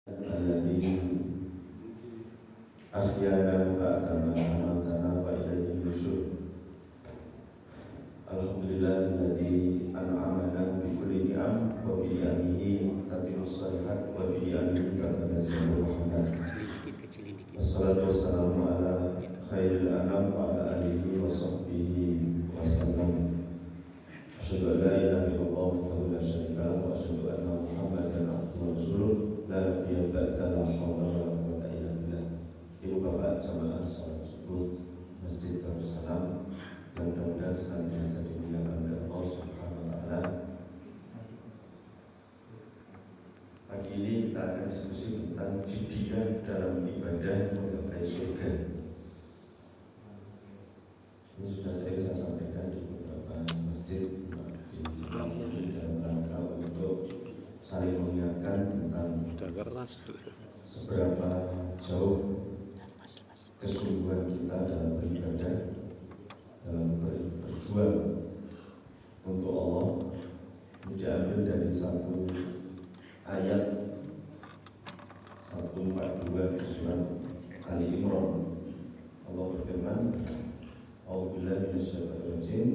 الذي أحيانا بعدما أماتنا وإليه النشور. الحمد لله الذي أنعمنا بكل نعم وبنعمه تتم الصالحات وبنعمه تتنزل الرحمات. والصلاة والسلام على خير الأنام وعلى آله وصحبه وسلم. أشهد أن لا إله إلا الله وحده لا شريك له وأشهد أن محمدا عبده ورسوله لا نبي بعده لا حول ولا قوة إلا بالله. Ibu bapak jamaah salat subuh Masjid Darussalam yang mudah-mudahan senantiasa dimuliakan oleh Allah Subhanahu wa taala. Pagi ini kita akan diskusi tentang jiddiyah dalam ibadah menggapai surga. Ini sudah sering saya sampaikan di beberapa masjid di dalam rangka untuk saling mengingatkan tentang seberapa jauh kesungguhan kita dalam beribadah, dalam berjuang untuk Allah. Diambil dari satu ayat 142 surat Ali Imran. Allah berfirman, A'udzubillahi minasyaitonir rajim.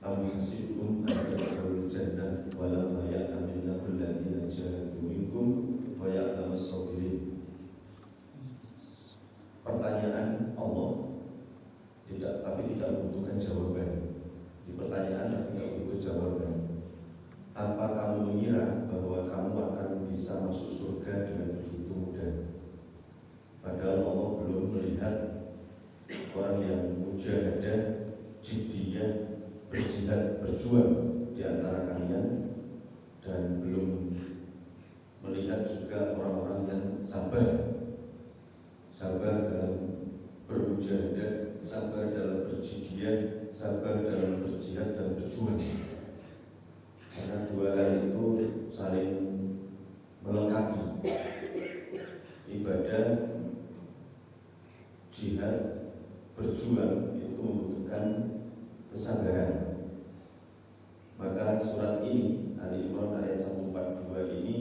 Am hasibtum an tadkhulul jannah wa lam ya'lamu alladziina jahadu minkum wa ya'lamus sabirin. Pertanyaan Allah tapi tidak membutuhkan jawaban. Di pertanyaan yang tidak butuh jawaban. Tanpa kamu mengira bahwa kamu akan bisa masuk surga dengan begitu mudah. Padahal Allah belum melihat orang yang mujahadah, jiddiyah, berjihad, berjuang di antara kalian, dan belum melihat juga orang-orang yang sabar dalam bermujahadah, sabar dalam berjiddiyah, sabar dalam berjihad dan berjuang. Karena dua hal itu saling melengkapi. Ibadah, jihad, berjuang itu membutuhkan kesabaran. Maka surat ini Ali Imran ayat 142 ini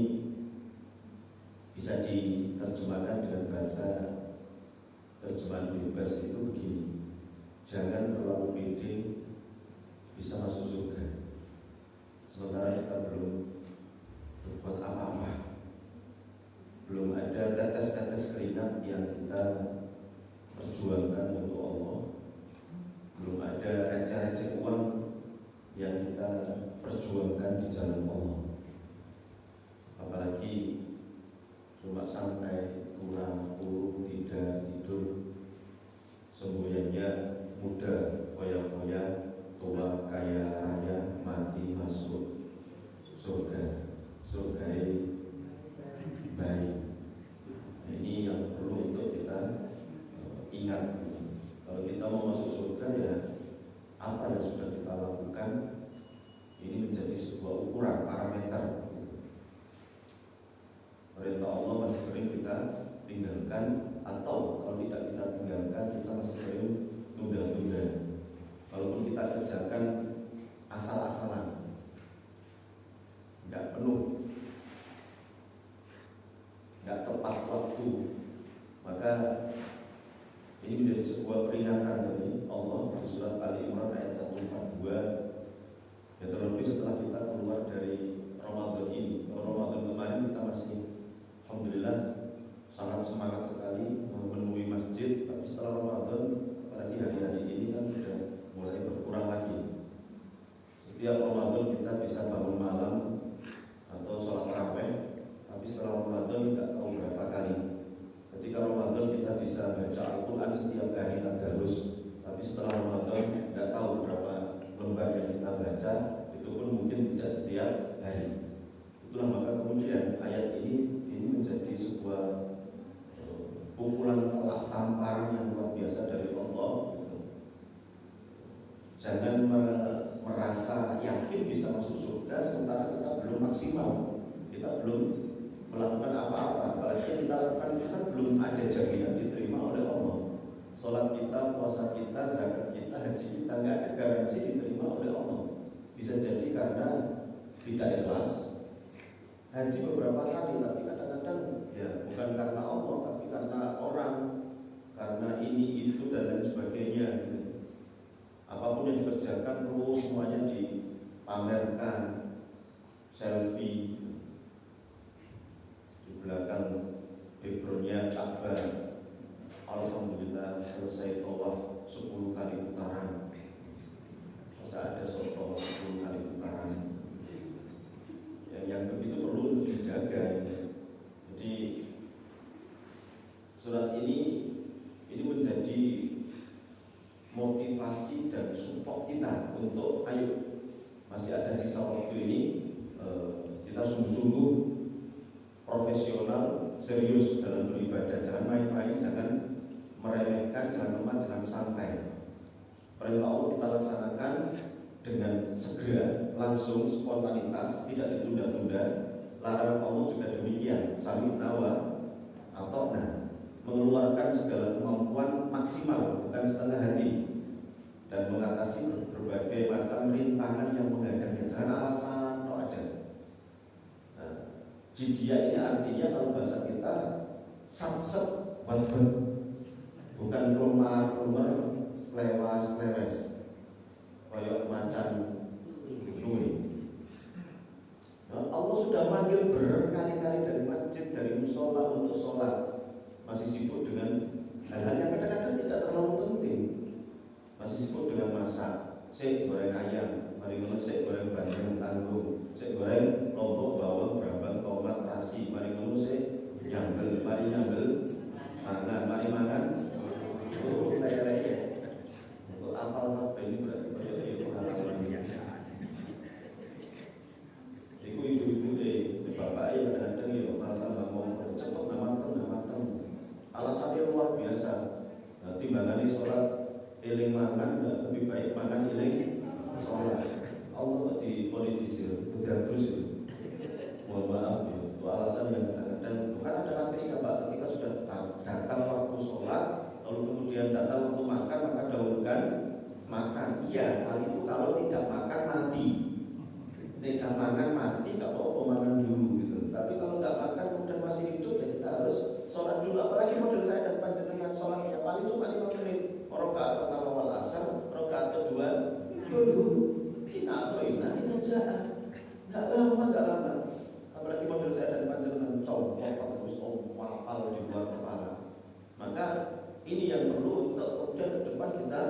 bisa diterjemahkan dengan bahasa terjemahan bebas itu begini: jangan terlalu pede bisa masuk surga sementara kita belum berbuat apa-apa, belum ada tetes-tetes keringat yang kita perjuangkan untuk Allah, belum ada receh-receh uang yang kita perjuangkan di jalan Allah. Apalagi cuma santai, kurang, kurung, tidak tidur, semboyannya muda, foya-foya, tua, kaya, raya, mati, masuk surga. Surga baik. Ini yang perlu untuk kita ingat. Kalau kita mau masuk surga, ya apa yang sudah kita lakukan ini menjadi sebuah ukuran, parameter. Perintah Allah masih sering kita tinggalkan, atau kalau tidak kita tinggalkan, kita masih sering tunda-tunda. Walaupun kita kerjakan asal-asalan, tidak penuh, tidak tepat waktu, maka ini menjadi sebuah peringatan dari Allah di surat Ali Imran ayat 142. Ya, terlebih setelah kita keluar dari Ramadan ini. Ramadan kemarin kita masih alhamdulillah sangat semangat sekali memenuhi masjid. Tapi setelah Ramadan, apalagi hari-hari ini kan sudah mulai berkurang lagi. Setiap Ramadan kita bisa bangun malam atau sholat tarawih, tapi setelah Ramadan tidak tahu berapa kali. Ketika Ramadan kita bisa baca Al-Quran setiap hari tadarus, tapi setelah Ramadan tidak tahu berapa lembar yang kita baca, itu pun mungkin tidak setiap hari. Itulah maka kemudian ayat ini menjadi sebuah pukulan telak tamparan yang luar biasa dari Allah. Jangan merasa yakin bisa masuk surga sementara kita belum maksimal, kita belum melakukan apa-apa. Apalagi yang kita lakukan itu kan belum ada jaminan diterima oleh Allah. Sholat kita, puasa kita, zakat kita, haji kita, nggak ada garansi diterima oleh Allah. Bisa jadi karena tidak ikhlas, haji beberapa kali, tapi kadang-kadang ya masih ada sisa waktu ini, kita sungguh-sungguh profesional, serius dalam beribadah. Jangan main-main, jangan meremehkan, jangan lemah, jangan santai. Perintah Allah kita laksanakan dengan segera, langsung, spontanitas, tidak ditunda-tunda. Larangan Allah juga demikian, sami'na wa ata'na, mengeluarkan segala kemampuan maksimal, bukan setengah hati, dan mengatasi berbagai macam rintangan yang menghadangnya. Jangan alasan no aja. Nah, jidiyah ini artinya kalau bahasa kita sat-set wadbet, bukan rumah lewas kayak macan luwih. Nah, Allah sudah manggil berkali-kali dari masjid, dari musola untuk sholat, masih sibuk dengan hal-hal yang kadang-kadang tidak terlalu penting, masih sibuk dengan masak, sik goreng ayam, mari ngono sik goreng bandeng tanggung, sik goreng lombok bawang brambang tomat terasi, mari ngono sik nyambel, mari nyambel mangan, mari mangan. Oh, lele-lele. Untuk apal ini berarti banyak pengalaman biasa. Iku ibu-ibu bapak ya kadang-kadang ya malah tambah ngomong cepet namateng. Alasannya luar biasa. Nah, timbangannya sholat eling mangan lebih baik mangan eling sholat. Allah kok dipolitisir, udah terus itu. Mohon maaf ya, itu alasan yang kadang-kadang bukan ada hadisnya Pak, ketika sudah datang waktu sholat, lalu kemudian datang waktu makan, maka dahulukan makan. Iya, hal itu kalau tidak makan mati. Tidak makan mati, nggak apa-apa makan dulu gitu. Tapi kalau nggak makan kemudian masih hidup, ya kita harus sholat dulu. Apalagi model saya dan panjenengan sholatnya paling cuma 5 menit. Rakaat pertama wal asar, rakaat kedua dulu. Ina itu aja. Nggak lama. Apalagi model saya dan panjenengan contoh terus hafal di luar kepala. Maka ini yang perlu untuk kemudian ke depan kita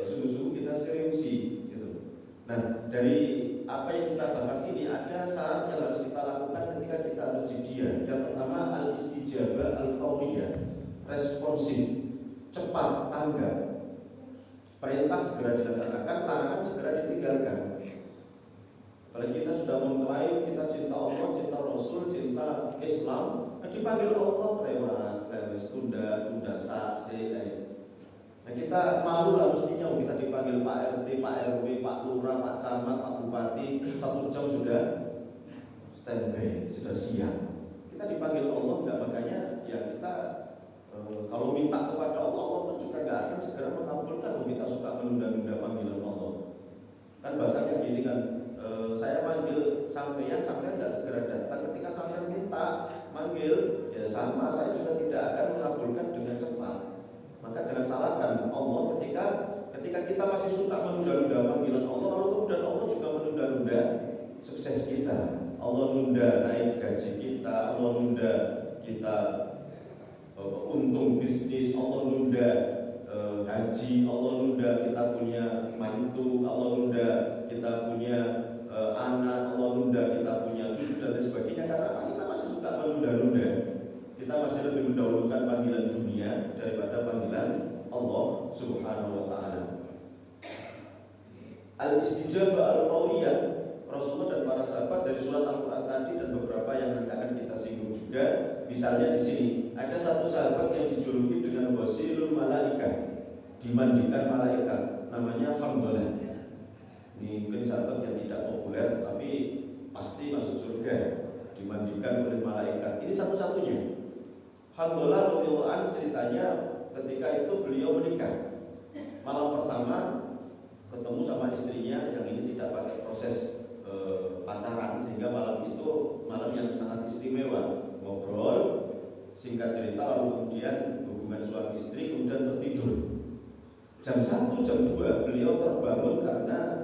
sungguh-sungguh kita seriusi gitu. Nah, dari apa yang kita bahas ini ada syarat yang harus kita lakukan ketika kita al-jidiyah. Yang pertama al-istijabah al-fawriyah, responsif, cepat, tanggap. Perintah segera dilaksanakan, larangan segera ditinggalkan. Kalau kita sudah mengklaim kita cinta Allah, cinta Rasul, cinta Islam, dipanggil Allah lewas, tunda, saksi. Nah, kita malu lah mestinya kita dipanggil Pak RT, Pak RW, Pak Lurah, Pak Camat, Pak Bupati, 1 jam sudah standby, sudah siap. Kita dipanggil Allah, enggak, makanya ya kita kalau minta kepada Allah, Allah pun juga enggak akan segera mengabulkan. Kita suka menunda-nunda panggilan Allah. Kan bahasanya gini kan, saya manggil sampean enggak segera datang. Ketika sampean minta manggil, ya sama, saya juga tidak akan mengabulkan dengan cepat. Maka jangan salahkan Allah ketika kita masih suka menunda-nunda panggilan Allah, lalu kemudian Allah juga menunda-nunda sukses kita. Allah nunda naik gaji kita, Allah nunda kita untung bisnis, Allah nunda haji, Allah nunda kita punya mantu, Allah nunda kita punya anak, Allah nunda kita punya cucu dan lain sebagainya. Karena kita masih suka menunda-nunda. Kita masih lebih mendahulukan panggilan dunia daripada panggilan Allah Subhanahu wa ta'ala. Al-istijabah al-fawriyah, Rasulullah dan para sahabat dari surat Al-Quran tadi dan beberapa yang nanti akan kita singgung juga. Misalnya di sini ada satu sahabat yang dijuluki dengan wasilul malaikat, dimandikan malaikat, namanya Hamdalah. Ini mungkin sahabat yang tidak populer tapi pasti masuk surga, dimandikan oleh malaikat. Ini satu-satunya. Hamdalah radhiyallahu anhu ceritanya ketika itu beliau menikah. Malam pertama ketemu sama istrinya yang ini tidak pakai proses pacaran, sehingga malam itu malam yang sangat istimewa. Ngobrol, singkat cerita, lalu kemudian hubungan suami istri, kemudian tertidur. Jam 1, jam 2 beliau terbangun karena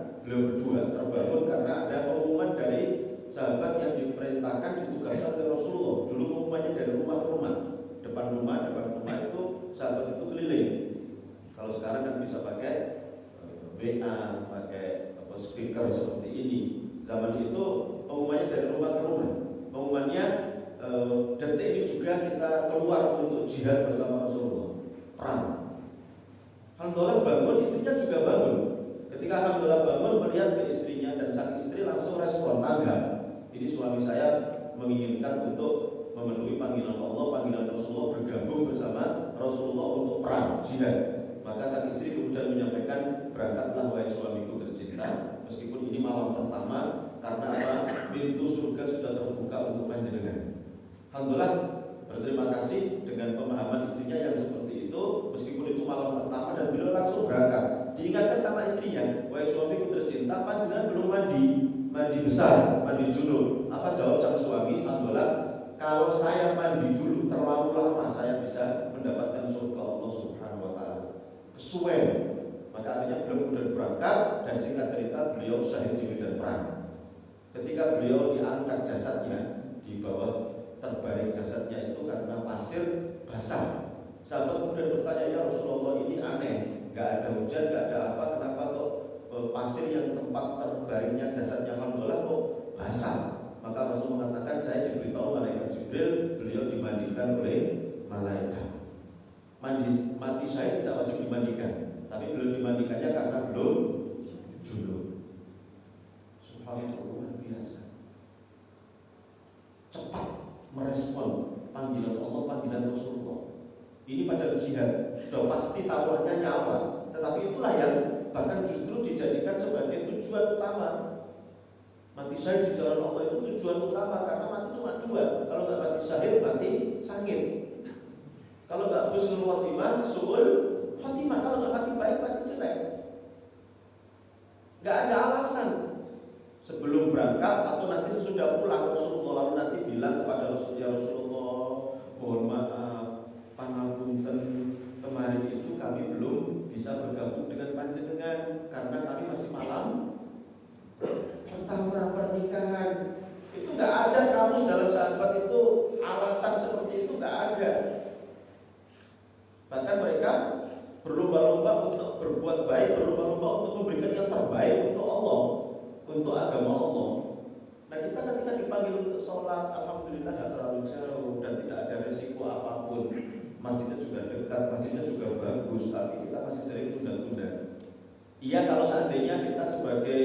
ada pengumuman dari sahabat yang diperintahkan ditugaskan oleh Rasulullah. Dulu pengumumannya dari rumah ke rumah, depan rumah itu sahabat itu keliling. Kalau sekarang kan bisa pakai WA, pakai speaker seperti ini. Zaman itu pengumumannya dari rumah ke rumah. Pengumumannya detik ini juga kita keluar untuk jihad bersama Rasulullah, perang. Hamdalah bangun, istrinya juga bangun. Ketika Hamdalah bangun melihat ke istrinya dan sang istri langsung respon tanggap. Ini suami saya menginginkan untuk memenuhi panggilan Allah, panggilan Rasulullah, bergabung bersama Rasulullah untuk perang jihad. Maka sang istri kemudian menyampaikan, berangkatlah wahai suamiku tercinta, meskipun ini malam pertama, karena apa? Pintu surga sudah terbuka untuk panjenengan. Alhamdulillah, berterima kasih dengan pemahaman istrinya yang seperti itu, meskipun itu malam pertama dan beliau langsung berangkat. Diingatkan sama istrinya, wahai suamiku tercinta, panjenengan belum mandi besar, mandi junub. Apa jawab sang suami? Alhamdulillah, kalau saya mandi dulu terlalu lama, saya bisa mendapatkan surga Allah Subhanahu wa Ta'ala. Kesuwen. Maka akhirnya beliau kemudian berangkat, dan singkat cerita beliau syahid di medan perang. Ketika beliau diangkat jasadnya, di bawah terbaring jasadnya itu karena pasir basah. Sahabat kemudian bertanya, ya Rasulullah, ini aneh, nggak ada hujan, nggak ada apa, kenapa kok pasir yang tempat terbaringnya jasadnya Alhamdulillah kok basah? Maka Rasul mengatakan, saya diberitahu malaikat Jibril, beliau dimandikan oleh malaikat. Mati syahid tidak wajib dimandikan, tapi belum dimandikannya karena belum junub. Subhanallah, luar biasa. Cepat merespon panggilan Allah, panggilan Rasulullah. Ini pada jihad sudah pasti taruhannya nyawa, tetapi itulah yang bahkan justru dijadikan sebagai tujuan utama. Mati syahid di jalan Allah itu tujuan utama, karena mati cuma dua. Kalau nggak mati syahid, mati sakit. Kalau nggak husnul khotimah, su'ul khotimah. Kalau nggak mati baik, mati jelek. Nggak ada alasan. Sebelum berangkat atau nanti sesudah pulang, Rasulullah lalu nanti bilang kepada Rasulullah, ya Rasulullah, mohon maaf, pangapunten, kemarin itu kami belum bisa bergabung dengan panjenengan karena kami masih malam pertama pernikahan. Itu nggak ada kamus dalam sahabat itu alasan seperti itu, nggak ada. Bahkan mereka berlomba-lomba untuk berbuat baik, berlomba-lomba untuk memberikan yang terbaik untuk Allah, untuk agama Allah. Nah, kita ketika dipanggil untuk sholat, alhamdulillah nggak terlalu jauh dan tidak ada resiko apapun. Masjidnya juga dekat, masjidnya juga bagus, tapi kita masih sering tunda-tunda. Iya, kalau seandainya kita sebagai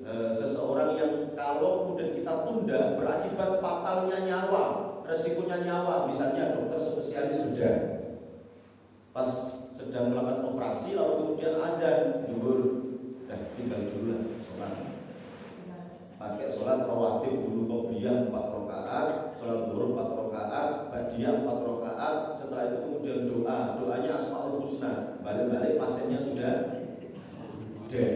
seseorang yang kalau kemudian kita tunda berakibat fatalnya nyawa, resikonya nyawa, misalnya dokter spesialis bedah, pas sedang melakukan operasi lalu kemudian adzan zuhur, tinggal dulu lah sholat, pakai sholat rawatib dulu, qobliyah 4 rakaat, sholat zuhur 4 rakaat, ba'diyah 4 rakaat. Setelah itu kemudian doanya Asmaul Husna, balik-balik pasiennya sudah dead.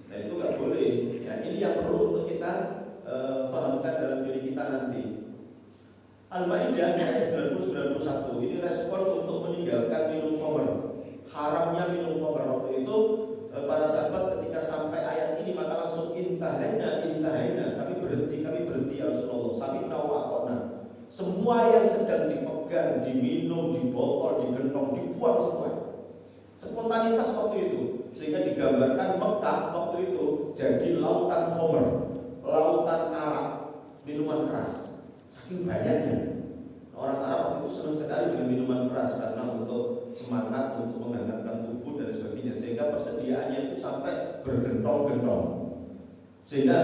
Nah, itu nggak boleh. Ya, ini yang perlu untuk kita fahamkan dalam diri kita nanti. Al-Maidah ayat 90-91 ini respon untuk meninggalkan minum khamr, haramnya minum khamr. Waktu itu para sahabat ketika sampai ayat ini maka langsung intahaina, kami berhenti ya Rasulullah, sami'na wa ata'na. Semua yang sedang dipegang, diminum, dibotol, digendong, dibuang semua. Spontanitas waktu itu, sehingga digambarkan Mekah waktu itu jadi lautan khamr, lautan arak, minuman keras. Saking banyaknya orang Arab waktu itu senang sekali dengan minuman keras karena untuk semangat, untuk menghangatkan tubuh dan sebagainya, sehingga persediaannya itu sampai bergentong-gentong, sehingga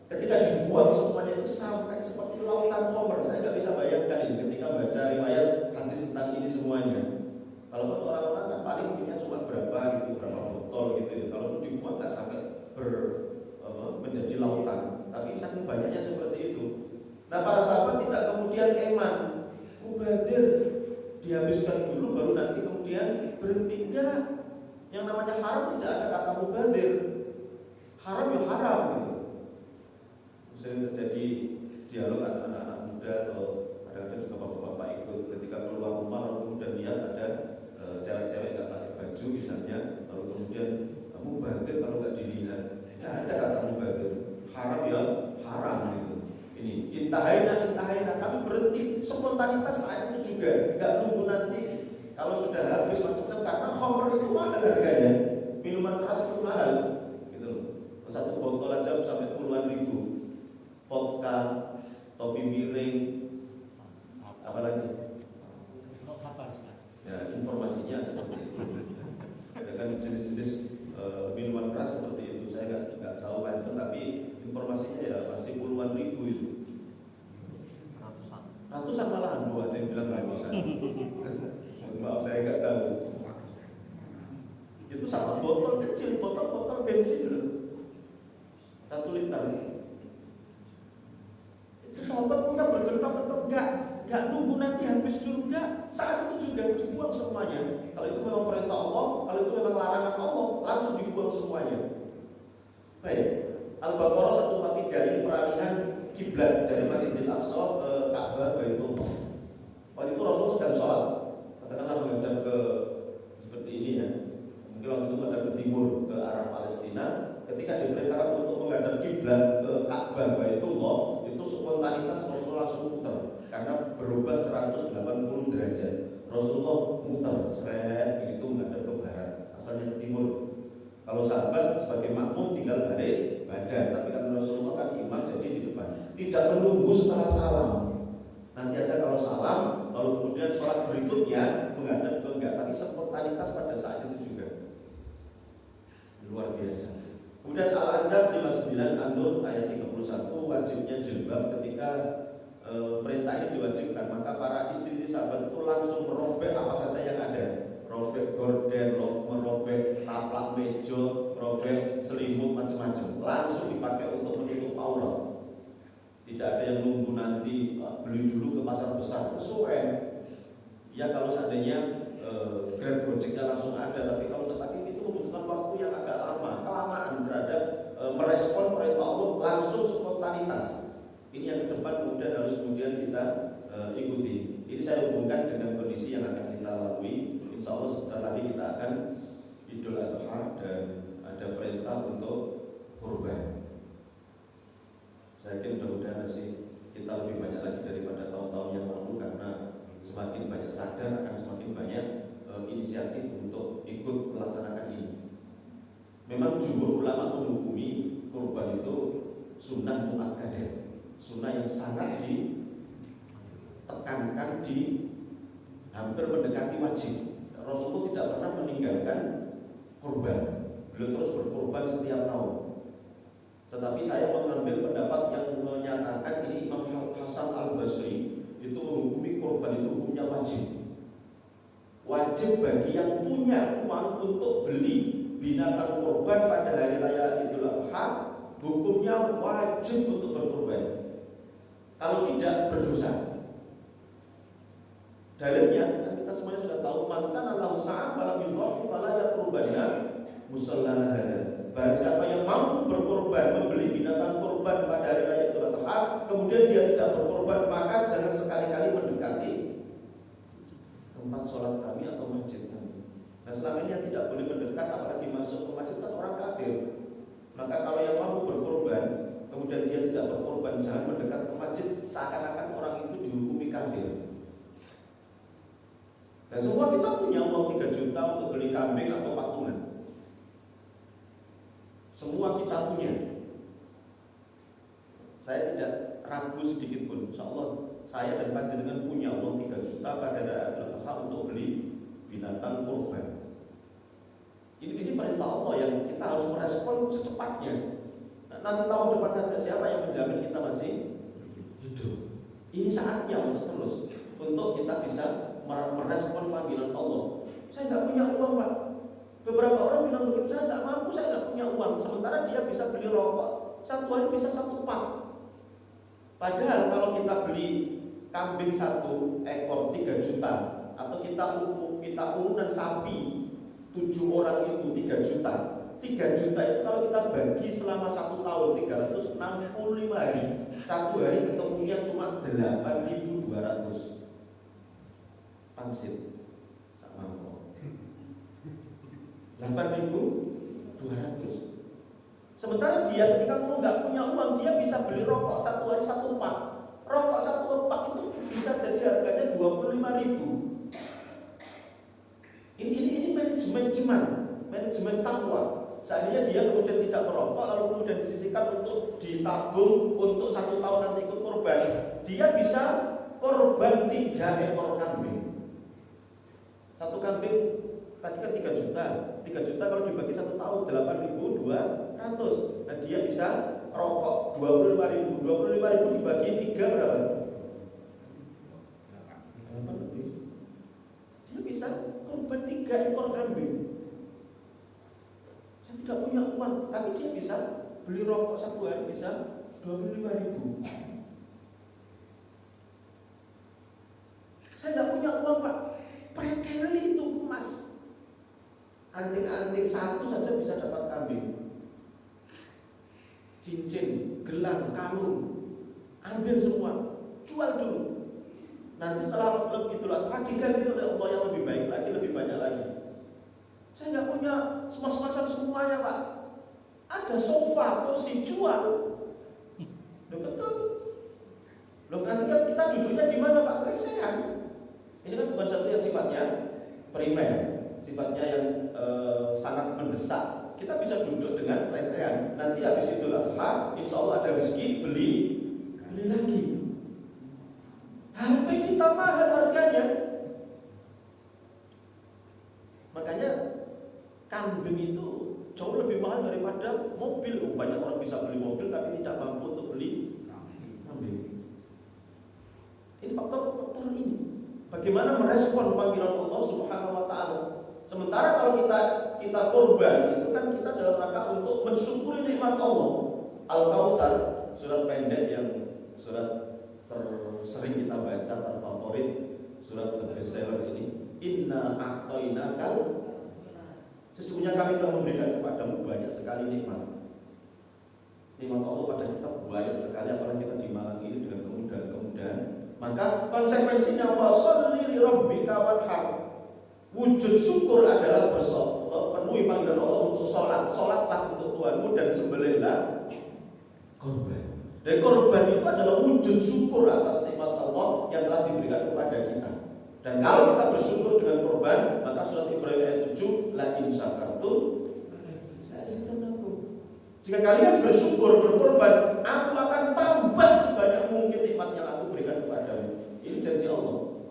ketika dibuang semuanya itu sampai seperti lautan khamr. Saya nggak bisa bayangkan ini ketika baca riwayat hadis tentang ini semuanya. Kalau orang-orang kan paling punya cuma berapa botol gitu ya. Kalau dibuang nggak sampai menjadi lautan, tapi saking banyaknya seperti itu. Nah, para sahabat tidak kemudian eman, mubadir, dihabiskan dulu baru nanti kemudian berhenti. Enggak. Yang namanya haram tidak ada kata mubadir. Haram ya haram gitu. Sering terjadi dialog anak-anak muda atau kadang-kadang juga bapak-bapak ikut ketika keluar rumah lalu kemudian lihat ada cewek-cewek nggak pakai baju misalnya, lalu kemudian mubadir kalau nggak dilihat. Nggak ada kata mubadir. Haram ya haram gitu. Ini intahaina, kami berhenti spontanitas saat itu juga, nggak nunggu nanti kalau sudah habis macam-macam, karena khamr itu mahal harganya, minuman keras itu mahal, gitu. Satu botol aja sampai puluhan ribu, vodka, topi miring, apalagi? Ya, informasinya seperti itu. Ya kan jenis-jenis minuman keras seperti itu, saya nggak tahu panjang ada yang bilang ratusan. Maaf saya nggak tahu. Itu sama botol kecil, botol bensin loh, 1 liter. Itu sahabat punya bergentok-gentok, nggak nunggu nanti habis dulu, nggak, saat itu juga dibuang semuanya. Kalau itu memang perintah Allah, kalau itu memang larangan Allah, langsung dibuang semuanya. Baik, Al-Baqarah 143 ini peralihan kiblat dari Masjidil Aqsa ke Ka'bah Baitullah. Waktu itu Rasul sedang sholat, katakanlah menghadap ke seperti ini ya. Mungkin waktu itu menghadap ke timur ke arah Palestina. Ketika diperintahkan untuk menghadap kiblat ke Ka'bah Baitullah, itu spontanitas Rasulullah langsung muter karena berubah 180 derajat. Rasulullah muter seret begitu menghadap ke barat, asalnya ke timur. Kalau sahabat sebagai makmum tinggal balik badan, tapi kan Rasulullah kan imam jadi di depan. Tidak menunggu setelah salam. Nanti aja kalau salam, lalu kemudian sholat berikutnya menghadap ke enggak, tapi spontanitas pada saat itu juga luar biasa. Kemudian Al-Ahzab 59 An-Nur ayat 31, wajibnya jilbab ketika perintah ini diwajibkan, maka para istri sahabat itu langsung merobek apa saja yang ada, robek gorden, merobek taplak meja, merobek selimut, macam-macam, langsung dipakai untuk menutup aurat. Tidak ada yang nunggu nanti beli dulu ke pasar besar, kesuwen. Ya kalau seandainya Grab Gojeknya langsung ada, tapi kalau tetapi itu membutuhkan waktu yang agak lama, kelamaan terhadap merespon perintah Allah langsung spontanitas. Ini yang ke depan kemudian harus kita ikuti. Ini saya hubungkan dengan kondisi yang akan kita lalui. Insya Allah sebentar lagi kita akan Idul Adha dan ada perintah untuk kurban. Saya yakin mudah-mudahan sih kita lebih banyak lagi daripada tahun-tahun yang lalu, karena semakin banyak sadar akan semakin banyak inisiatif untuk ikut melaksanakan ini. Memang jumhur ulama menghukumi kurban itu sunnah muakkadah, sunnah yang sangat ditekankan, di hampir mendekati wajib. Rasulullah tidak pernah meninggalkan kurban, beliau terus berkurban setiap tahun. Tetapi saya mengambil pendapat yang menyatakan ini Imam Hasan Al-Basri itu menghukumi kurban itu hukumnya wajib. Wajib bagi yang punya uang untuk beli binatang kurban pada hari raya Idul Adha, hukumnya wajib untuk berkurban. Kalau tidak, berdosa. Dalilnya kan kita semuanya sudah tahu, mantan Allah sa'ah falam yudhahi fala yaqrubanna musallana hadza. Barang siapa yang mampu berkorban, membeli binatang korban pada hari raya Idul Adha, kemudian dia tidak berkorban, maka jangan sekali-kali mendekati tempat sholat kami atau masjid kami. Nah selama ini yang tidak boleh mendekat, apalagi masuk ke masjid kan orang kafir. Maka kalau yang mampu berkorban, kemudian dia tidak berkorban, jangan mendekat ke masjid, seakan-akan orang itu dihukumi kafir. Dan semua kita punya uang 3 juta untuk beli kambing atau patungan. Semua kita punya. Saya tidak ragu sedikit pun, insya Allah saya dan panjenengan punya uang 3 juta pada Idul Adha untuk beli binatang kurban. Ini perintah Allah yang kita harus merespon secepatnya. Nanti tahun depan saja siapa yang menjamin kita masih hidup? Ini saatnya untuk terus, untuk kita bisa merespon panggilan Allah. Saya nggak punya uang, Pak. Beberapa orang bilang begitu, saya nggak mampu, saya nggak punya uang. Sementara dia bisa beli rokok 1 hari bisa 1 pak. Padahal kalau kita beli kambing 1 ekor 3 juta, atau kita urunan sapi 7 orang itu 3 juta. 3 juta itu kalau kita bagi selama 1 tahun 365 hari, 1 hari ketemunya cuma 8.200 pangsit. 8.200. Sementara dia ketika mau nggak punya uang, dia bisa beli rokok 1 hari 1 pak. Rokok 1 pak itu bisa jadi harganya 25.000. Ini manajemen iman, manajemen takwa. Seandainya dia kemudian tidak merokok, lalu kemudian disisihkan untuk ditabung untuk 1 tahun nanti ikut korban, dia bisa korban 3 ekor kambing. 1 kambing tadi kan 3 juta. 3 juta kalau dibagi 1 tahun 8.200. Nah dia bisa rokok 25.000. 25.000 dibagi 3 berapa? kurban 3 ekor kambing. Saya tidak punya uang, tapi dia bisa beli rokok 1 hari bisa 25.000. Saya tidak punya uang, Pak. Preteli itu emas. Anting-anting 1 saja bisa dapat kambing. Cincin, gelang, kalung, ambil semua, jual dulu. Nanti setelah Idul Adha diganti oleh Allah yang lebih baik lagi, lebih banyak lagi. Saya nggak punya semua semuanya, Pak. Ada sofa, kursi, jual. Loh, betul. Loh, nanti kan kita duduknya di mana, Pak? Lesehan. Ini kan bukan satu yang sifatnya primer, sifatnya yang sangat mendesak. Kita bisa duduk dengan lesehan. Nanti habis Idul Adha, insya Allah ada rezeki beli lagi. HP kita mahal harganya. Makanya kambing itu jauh lebih mahal daripada mobil. Banyak orang bisa beli mobil tapi tidak mampu untuk beli kambing. Ini faktor ini. Bagaimana merespon panggilan Allah Subhanahu wa taala. Sementara kalau kita korban itu kan kita dalam rangka untuk mensyukuri nikmat Allah. Al-Kautsar, surat pendek yang surat tersering kita baca, terfavorit, surat bestseller ini. Inna a'tainakal, sesungguhnya kami telah memberikan kepadamu banyak sekali nikmat. Nikmat Allah pada kita banyak sekali, apalagi kita di Malang ini dengan kemudahan-kemudahan. Maka konsekuensinya fasholli li rabbika wanhar. Wujud syukur adalah penuhi panggilan Allah untuk sholat. Sholatlah untuk Tuhanmu dan sembelihlah korban. Dan korban itu adalah wujud syukur atas nikmat Allah yang telah diberikan kepada kita. Dan kalau kita bersyukur dengan korban, maka surat Ibrahim ayat 7, la in syakartum la azidannakum. Jika kalian bersyukur berkorban, aku akan tambah sebanyak mungkin nikmat yang aku berikan kepadamu. Ini janji Allah.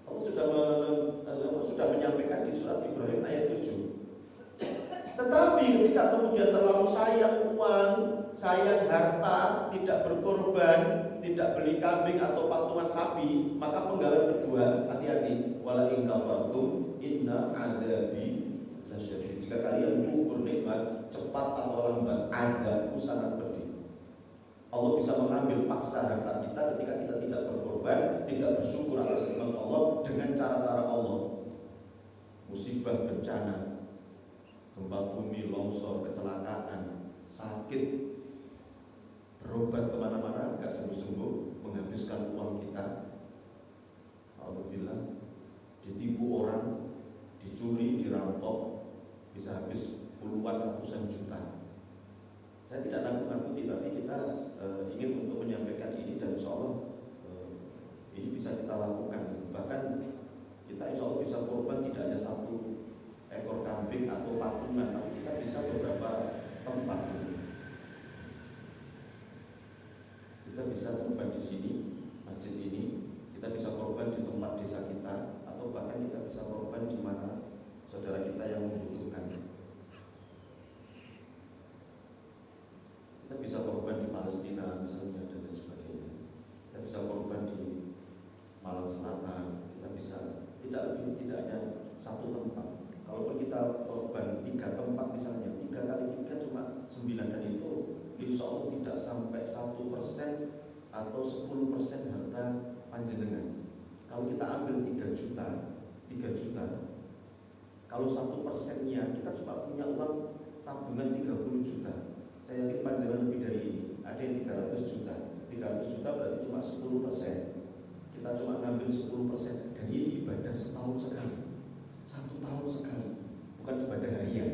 Allah sudah menyampaikan di surat Ibrahim ayat 7. Tetapi ketika kemudian terlalu sayang uang, sayang harta, tidak berkorban, tidak beli kambing atau patungan sapi, maka penggalan kedua, hati-hati, wala in kafartum inna adzabi lasyadid. Jika kalian mengukur nikmat cepat atau lambat, adabku sangat pedih. Allah bisa mengambil paksa harta kita ketika kita tidak berkorban, tidak bersyukur atas nikmat Allah dengan cara-cara Allah. Musibah, bencana, gempa bumi, longsor, kecelakaan, sakit, berobat kemana-mana nggak sembuh-sembuh, menghabiskan uang kita. Alhamdulillah, ditipu orang, dicuri, dirampok, bisa habis puluhan ratusan juta. Saya tidak nakut-nakuti, tapi kita ingin untuk menyampaikan ini dan insya Allah ini bisa kita lakukan. Bahkan kita insya Allah bisa korban tidak hanya 1 ekor kambing atau patungan, tapi kita bisa beberapa tempat. Kita bisa korban di sini, masjid ini, kita bisa korban di tempat desa kita, atau bahkan kita bisa korban di mana saudara kita yang membutuhkan. Kita bisa korban di Palestina misalnya dan lain sebagainya. Kita bisa korban di Malang Selatan. Kita bisa tidak hanya 1 tempat. Kalaupun kita korban 3 tempat misalnya, 3 kali 3 cuma 9, dan itu insya Allah tidak sampai 1% atau 10% harta panjenengan. Kalau kita ambil 3 juta, kalau 1%-nya kita cuma punya uang tabungan 30 juta. Saya yakin panjenengan lebih dari ini. Ada yang 300 juta. 300 juta berarti cuma 10%. Kita cuma ngambil 10%, dan ini ibadah setahun sekali. 1 tahun sekali. Bukan ibadah harian.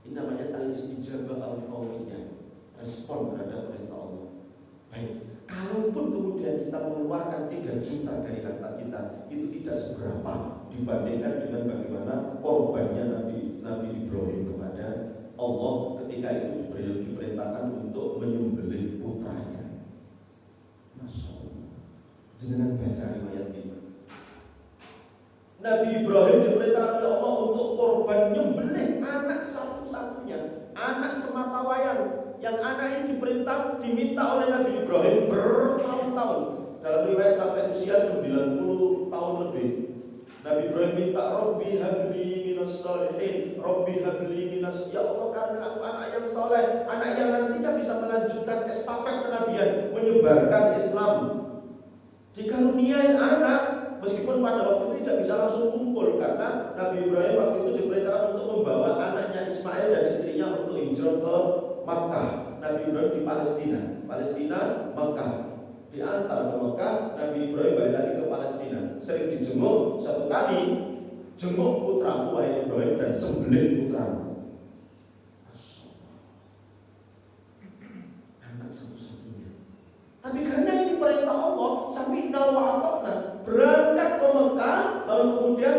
Ini namanya al-istijabah al-fawriyah, respon terhadap perintah Allah. Baik, kalaupun kemudian kita mengeluarkan 3 juta dari harta kita, itu tidak seberapa dibandingkan dengan bagaimana korbannya Nabi Ibrahim kepada Allah ketika itu diperintahkan untuk menyembelih putranya. Masya Allah. Jangan baca riwayat ini. Nabi Ibrahim diperintahkan oleh Allah untuk korban nyembelih anak satu-satunya, anak sematawayang. Yang anak ini diminta oleh Nabi Ibrahim bertahun-tahun. Dalam riwayat sampai usia 90 tahun lebih. Nabi Ibrahim minta, Rabbi habli minas salihin, Rabbi habli minas, ya Allah karena aku anak yang soleh, anak yang nantinya bisa melanjutkan estafet kenabian, menyebarkan Islam. Dikaruniai anak, meskipun pada waktu itu tidak bisa langsung kumpul, karena Nabi Ibrahim waktu itu diperintahkan untuk membawa anaknya Ismail dan istrinya untuk hijrah ke Makkah. Nabi Ibrahim di Palestina, Makkah. Diantar ke Makkah, Nabi Ibrahim balik lagi ke Palestina. Sering dijenguk, satu kali jenguk putramu wahai Ibrahim dan sembelih putramu. Anak satu-satunya. Tapi karena ini perintah Allah, sami'na wa ata'na, berangkat ke Mekah, lalu kemudian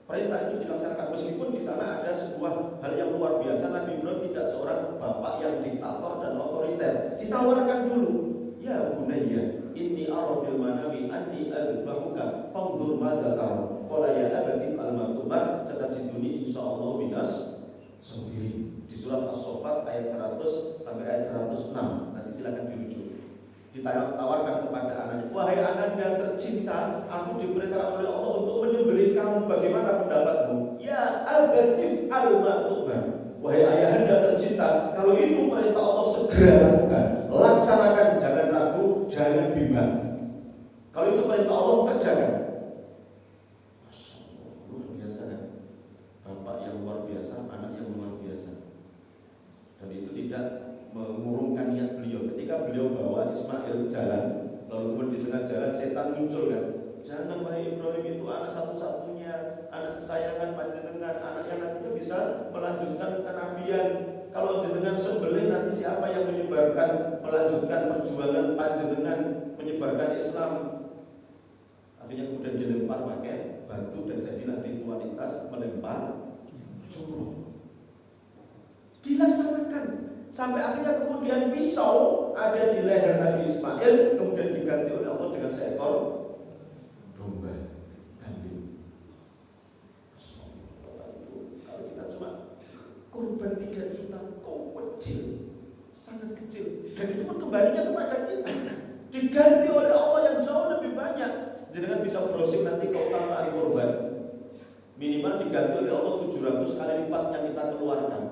perintah itu dilaksanakan. Meskipun di sana ada sebuah hal yang luar biasa, Nabi Ibrahim tidak seorang bapak yang diktator dan otoriter. Ditawarkan dulu, ya bunayya, inni ara fil manami anni adbahuka fanzur madza tara. Qala ya abati al-matumar satajiduni insyaallah minas sabirin. Di surat As-Saffat ayat 100 sampai ayat 106. Nanti silakan dirujuk. Ditawarkan kepada anaknya, wahai ananda tercinta, aku diperintahkan oleh Allah untuk menyembelih kamu, bagaimana pendapatmu? Ya abatif al-matumar, wahai ayahanda tercinta, kalau itu perintah Allah segera lakukan, laksanakan, jangan ragu, jangan bimbang. Kalau itu perintah Allah, kerjakan. Masya Allah, luar biasa kan? Bapak yang luar biasa, anak yang luar biasa. Dan itu tidak mengurungkan niat beliau. Ketika beliau bawa Ismail jalan, lalu kemudian di tengah jalan setan muncul kan, jangan wahai Ibrahim, itu anak satu-satunya, anak kesayangan panjenengan, anak yang nantinya bisa melanjutkan kenabian. Kalau jenengan sembelih, nanti siapa yang menyebarkan, melanjutkan perjuangan panjenengan menyebarkan Islam? Akhirnya kemudian dilempar pakai batu dan jadilah ritualitas melempar jumroh. Dilaksanakan sampai akhirnya kemudian pisau ada di leher Nabi Ismail kemudian diganti oleh Allah dengan seekor domba kambing. Kalau kita cuma kurban 3 juta, kau kecil, sangat kecil, dan itu pun kembalinya kepada kita, diganti oleh Allah yang jauh lebih banyak. Jangan bisa browsing nanti keutamaan kurban, minimal diganti oleh Allah 700 kali lipat yang kita keluarkan.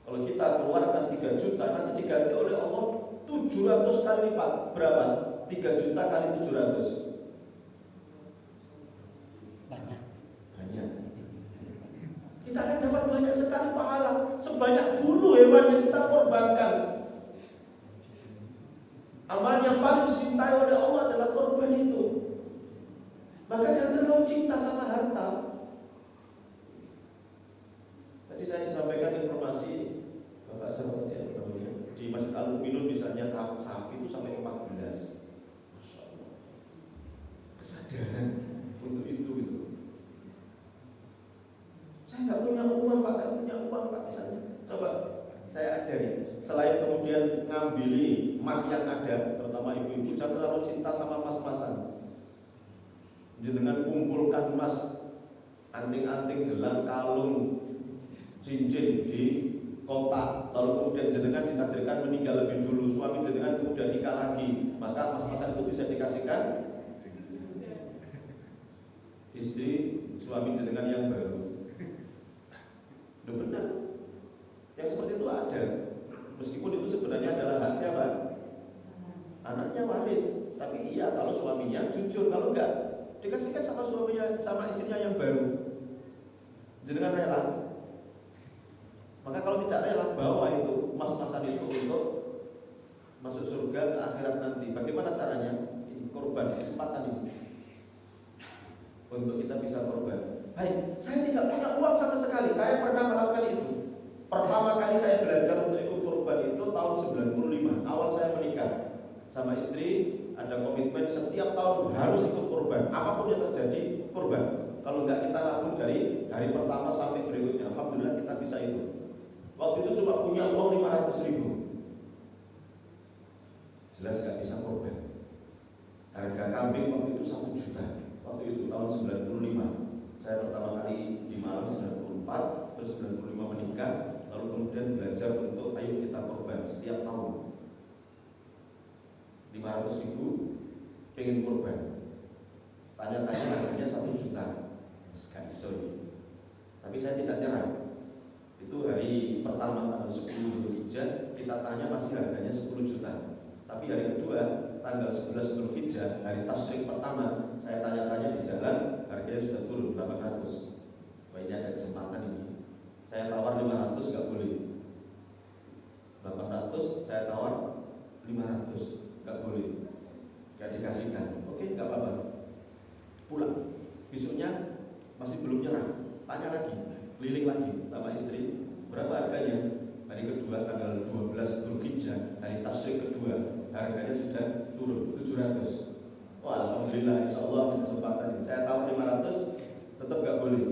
Kalau kita keluarkan 3 juta, nanti diganti oleh Allah 700 kali lipat. Berapa? 3 juta kali 700. Banyak. Kita akan dapat banyak sekali pahala, sebanyak bulu hewan yang kita korbankan. Amal yang paling dicintai oleh Allah adalah korban itu. Maka jangan terlalu cinta sama harta. Tadi saya disampaikan informasi Bapak seperti apa namanya, di Masjid Al-Mu'minun misalnya sapi itu sampai 14. Masya Allah. Kesadaran untuk itu gitu. Saya nggak punya uang Pak, misalnya. Coba saya ajari. Selain kemudian ngambili emas yang ada, terutama ibu-ibu, jangan terlalu cinta sama emas-emasan. Jenengan kumpulkan emas, anting-anting, gelang, kalung, cincin di kotak, lalu kemudian jenengan ditakdirkan meninggal lebih dulu, suami jenengan kemudian nikah lagi, maka emas-emasan itu bisa dikasihkan istri suami jenengan yang baru. Udah benar, yang seperti itu ada, meskipun itu sebenarnya adalah hak siapa? Anaknya waris, tapi iya kalau suaminya jujur, kalau enggak dikasihkan sama suaminya, sama istrinya yang baru. Jenengan rela? Maka kalau tidak rela, bawa itu emas-emasan itu untuk masuk surga ke akhirat nanti. Bagaimana caranya? Korban, kesempatan ini untuk kita bisa korban. Baik, saya tidak punya uang sama sekali. Saya pernah melakukan itu. Pertama kali saya belajar untuk ikut korban itu tahun 95. Awal saya menikah sama istri, ada komitmen setiap tahun harus ikut korban. Apapun yang terjadi, korban. Kalau enggak kita nabung dari hari pertama sampai berikutnya. Alhamdulillah kita bisa itu. Waktu itu cuma punya uang 500.000. Jelas gak bisa korban. Harga kambing waktu itu 1 juta. Waktu itu tahun 95. Saya pertama kali di Malang 94, terus 95 menikah, lalu kemudian belajar untuk ayo kita korban setiap tahun. 500.000 pengen kurban. Tanya-tanya harganya 1 juta. Sekali sorry. Tapi saya tidak nyerah. Itu hari pertama tanggal 10 Dzulhijjah kita tanya masih harganya 10 juta. Tapi hari kedua tanggal 11 Dzulhijjah hari tasyrik pertama saya tanya-tanya di jalan harganya sudah turun 800. Wah ini ada kesempatan ini. Saya tawar 500 nggak boleh. 800 saya tawar 500 nggak boleh. Nggak dikasihkan. Oke nggak apa-apa. Pulang. Besoknya masih belum nyerah. Tanya lagi, keliling lagi sama istri. Berapa harganya? Hari kedua tanggal 12 Dzulhijjah hari tasyrik kedua harganya sudah turun 700. Wah alhamdulillah, insya Allah kesempatan ini. Saya tahu 500 tetap nggak boleh.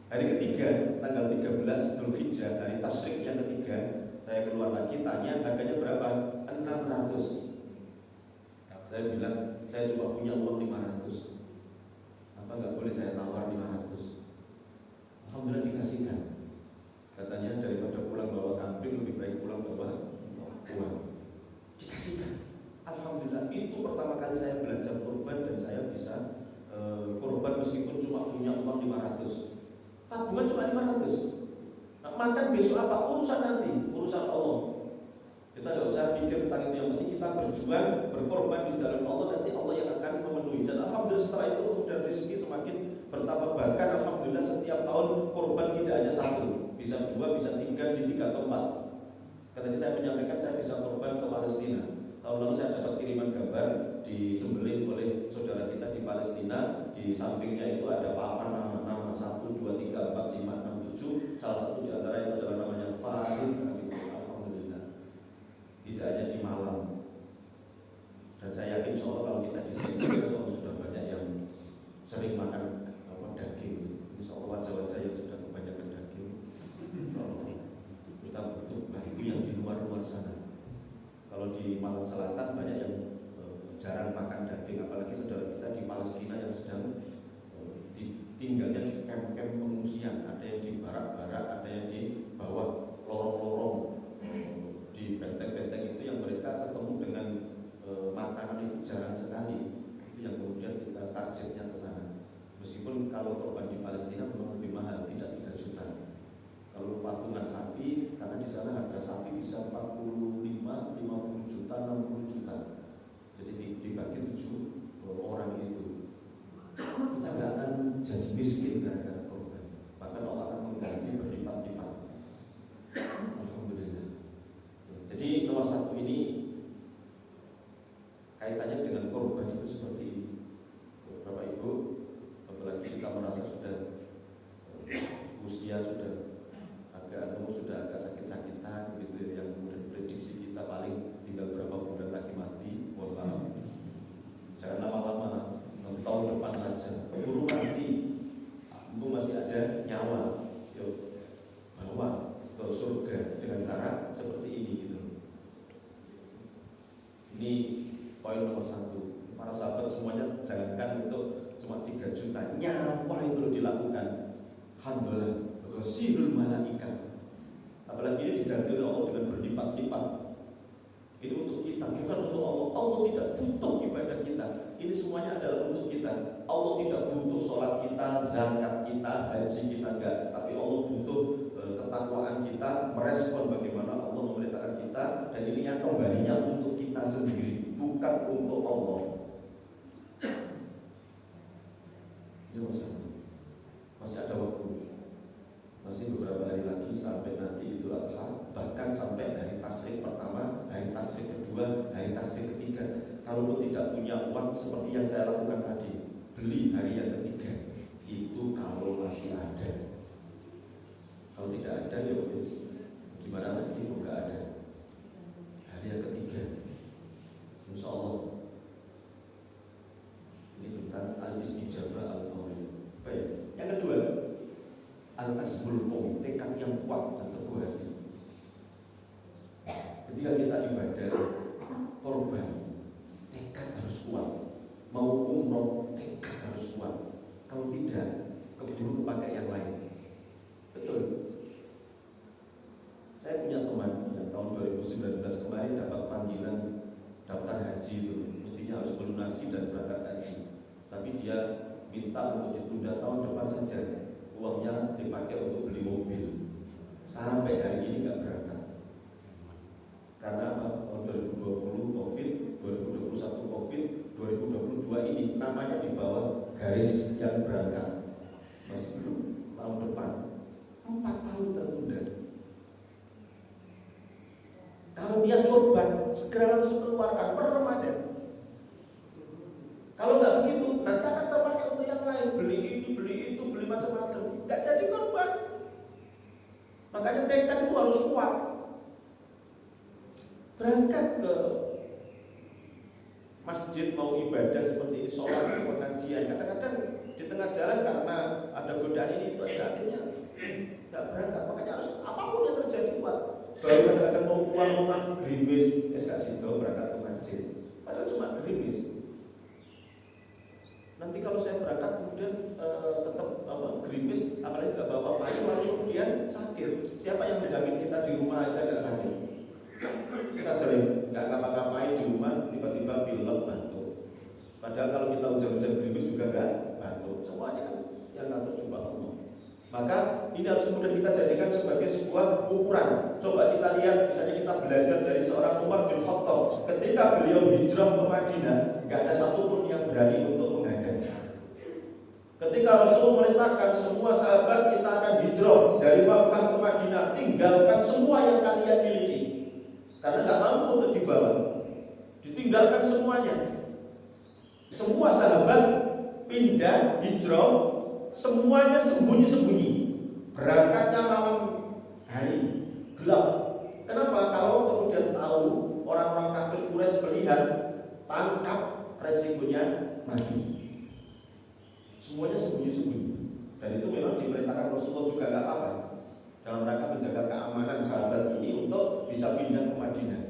Hari ketiga tanggal 13 Dzulhijjah hari tasyrik yang ketiga saya keluar lagi tanya harganya berapa? 600. Saya bilang saya cuma punya uang 500. Apa nggak boleh saya tawar 500? Alhamdulillah dikasihkan. Katanya daripada pulang bawa kambing lebih baik pulang bawa uang. Dikasihkan. Alhamdulillah itu pertama kali saya belajar kurban dan saya bisa kurban meskipun cuma punya uang 500. Tabungan cuma 500. Nah, makan besok apa urusan nanti, urusan Allah. Kita nggak usah pikir tentang itu, yang penting kita berjuang, berkorban di jalan Allah, nanti Allah yang akan memenuhi. Dan alhamdulillah setelah itu kemudian rezeki semakin bertambah. Bahkan alhamdulillah setiap tahun korban tidak hanya 1, bisa 2, bisa 3 di 3 tempat. Tadi saya menyampaikan saya bisa korban ke Palestina. Tahun lalu saya dapat kiriman gambar disembelih oleh saudara kita di Palestina. Di sampingnya itu ada papan nama 1, 2, 3, 4, 5, 6, 7. Salah satu di antara itu adalah namanya Farid. Alhamdulillah. Tidak hanya di Malang. Dan saya yakin insya Allah kalau kita di sini sudah banyak yang sering makan daging. Insya Allah wajah-wajah yang sudah kebanyakan daging. Insya Allah kita butuh. Nah itu yang di luar-luar sana. Kalau di Malang Selatan banyak yang jarang makan daging, apalagi saudara kita di Palestina yang sedang tinggalnya di kamp-kamp pengungsian. Ada yang di barak-barak, ada yang di bawah lorong-lorong, di benteng-benteng itu yang mereka ketemu dengan makanan itu jarang sekali. Itu yang kemudian kita targetnya ke sana. Meskipun kalau korban di Palestina memang lebih mahal, tidak 3 juta. Kalau patungan sapi, karena di sana harga sapi bisa 45, 50 juta, 60 juta. Jadi dibagi 7 orang itu. Kita nggak akan jadi miskin gara-gara korban. Bahkan Allah akan mengganti berlipat-lipat. Alhamdulillah. Jadi nomor 1 ini kaitannya dengan korban itu seperti ini. Bapak Ibu, apalagi kita merasa sudah usia sudah agak sakit-sakitan gitu, yang kemudian prediksi kita paling tinggal berapa bulan lagi mati. Mohon maaf, jangan lama-lama, 6 tahun depan saja keburu mati. Itu masih ada nyawa, yuk bawa ke surga dengan cara seperti ini gitu. Ini poin nomor 1. Para sahabat semuanya jangankan untuk cuma 3 juta, nyawa itu dilakukan. Alhamdulillah, ghasirul malaikat. Apalagi ini diganti oleh Allah dengan berlipat-lipat. Ini untuk kita, bukan untuk Allah. Allah tidak butuh ibadah kita. Ini semuanya adalah untuk kita. Allah tidak butuh sholat kita, zakat kita, haji kita, enggak. Tapi Allah butuh ketakwaan kita, merespon bagaimana Allah memerintahkan kita. Dan ini yang kembalinya untuk kita sendiri, bukan untuk Allah. Ini masih ada waktu. Masih beberapa hari lagi sampai nanti Idul Adha, bahkan sampai hari tasyrik pertama, hari tasyrik kedua, hari tasyrik ketiga. Kalaupun tidak punya uang seperti yang saya lakukan tadi, beli hari yang ketiga. Itu kalau masih ada. Kalau tidak ada ya gimana lagi? Enggak ada. Hari yang ketiga, insya Allah. Ini tentang al-istijabah al-fawriyah. Baik. Yang kedua, al-azmul qawmi, tekad yang kuat dan teguh hati. Ketika kita ibadah korban, tekad harus kuat. Mau umroh, tekad harus kuat. Kalau tidak, keburu kepakai yang lain. Betul. Saya punya teman yang tahun 2019 kemarin dapat panggilan daftar haji itu, mestinya harus melunasi dan tapi dia minta untuk ditunda tahun depan saja, uangnya dipakai untuk beli mobil. Sampai hari ini nggak berangkat. Karena apa? Tahun 2020 COVID, 2021 COVID, 2022 ini namanya di bawah garis yang berangkat. Masih belum tahun depan. 4 tahun tertunda. Kalau niat korban, segera langsung keluarkan, merem aja. Kalau nggak begitu, nanti akan terpakai untuk yang lain, beli ini, beli itu, beli macam-macam. Nggak jadi korban. Makanya tekad itu harus kuat. Berangkat ke masjid mau ibadah seperti ini, sholat atau pengajian. Kadang-kadang di tengah jalan karena ada godaan ini itu aja akhirnya nggak berangkat. Makanya harus apapun yang terjadi kuat. Baru kadang-kadang mau keluar rumah gerimis, kasih tahu berangkat ke masjid. Padahal cuma gerimis. Nanti kalau saya berangkat kemudian tetap gerimis, apalagi nggak bawa payung, lalu kemudian sakit. Siapa yang menjamin kita di rumah aja nggak sakit? Kita sering nggak ngapa-ngapain di rumah, tiba-tiba pilek batuk. Padahal kalau kita hujan-hujan gerimis juga nggak batuk. Semuanya kan yang ngatur cuma Allah. Maka ini harus kemudian kita jadikan sebagai sebuah ukuran. Coba kita lihat, misalnya kita belajar dari seorang Umar bin Khattab. Ketika beliau hijrah ke Madinah, nggak ada satupun yang berani untuk menghadang. Ketika Rasulullah memerintahkan semua sahabat kita akan hijrah dari Makkah ke Madinah, tinggalkan semua yang kalian miliki, karena nggak mampu untuk dibawa. Ditinggalkan semuanya. Semua sahabat pindah hijrah, semuanya sembunyi-sembunyi. Berangkatnya malam hari, gelap. Kenapa? Kalau kemudian tahu orang-orang kafir Quraisy melihat, tangkap, resikonya mati. Semuanya sembunyi-sembunyi. Dan itu memang diperintahkan Rasulullah juga nggak apa-apa, dalam rangka menjaga keamanan sahabat ini untuk bisa pindah ke Madinah.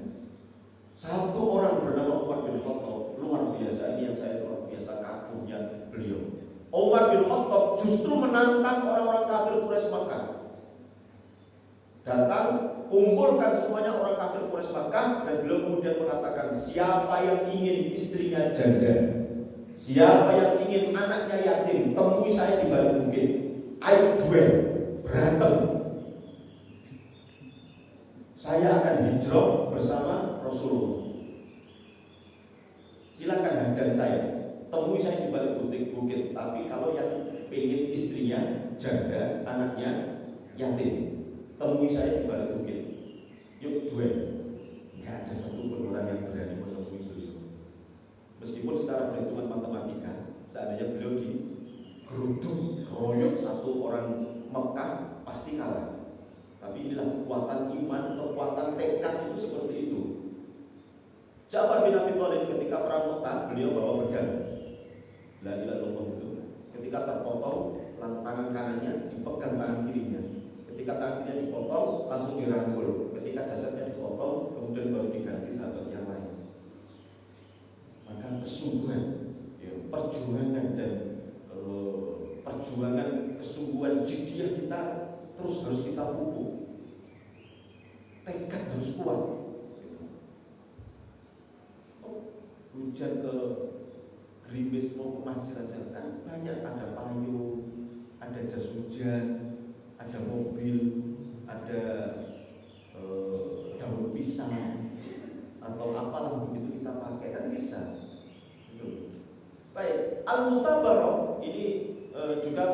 Satu orang bernama Umar bin Khattab, luar biasa. Ini yang saya luar biasa kagumnya beliau. Umar bin Khattab justru menantang orang-orang kafir Quraisy Makkah. Datang, kumpulkan semuanya orang kafir Quraisy Makkah, dan beliau kemudian mengatakan, siapa yang ingin istrinya janda, siapa yang ingin anaknya yatim, temui saya di balik bukit. Ayo duel, berantem. Saya akan hijrah bersama Rasulullah. Silakan hadang saya, temui saya di balik bukit. Tapi kalau yang ingin istrinya janda, anaknya yatim, temui saya di balik bukit. Yuk duel. Gak ada satupun orang yang berani menemui beliau. Meskipun secara perhitungan matematika, seandainya beliau digeruduk, royok satu orang Mekah, pasti kalah. Tapi inilah kekuatan iman, kekuatan tekad itu seperti itu. Ja'far bin Abi Thalib ketika perang Mu'tah, beliau bawa pedang. La ilaha illallah itu. Ketika terpotong, tangan kanannya dipegang tangan kirinya. Ketika tangan kirinya dipotong, langsung dirangkul. Ketika jasadnya dipotong, kemudian baru diganti sahabat yang lain. Maka kesungguhan, perjuangan dan kesungguhan jiddiyah kita terus harus kita pupuk. Tekad harus kuat. Hujan ke gerimis mau ke masjid aja kan banyak, ada payung, ada jas hujan, ada mobil, ada daun pisang atau apalah begitu kita pakai kan bisa. Baik, al-musabarah ini juga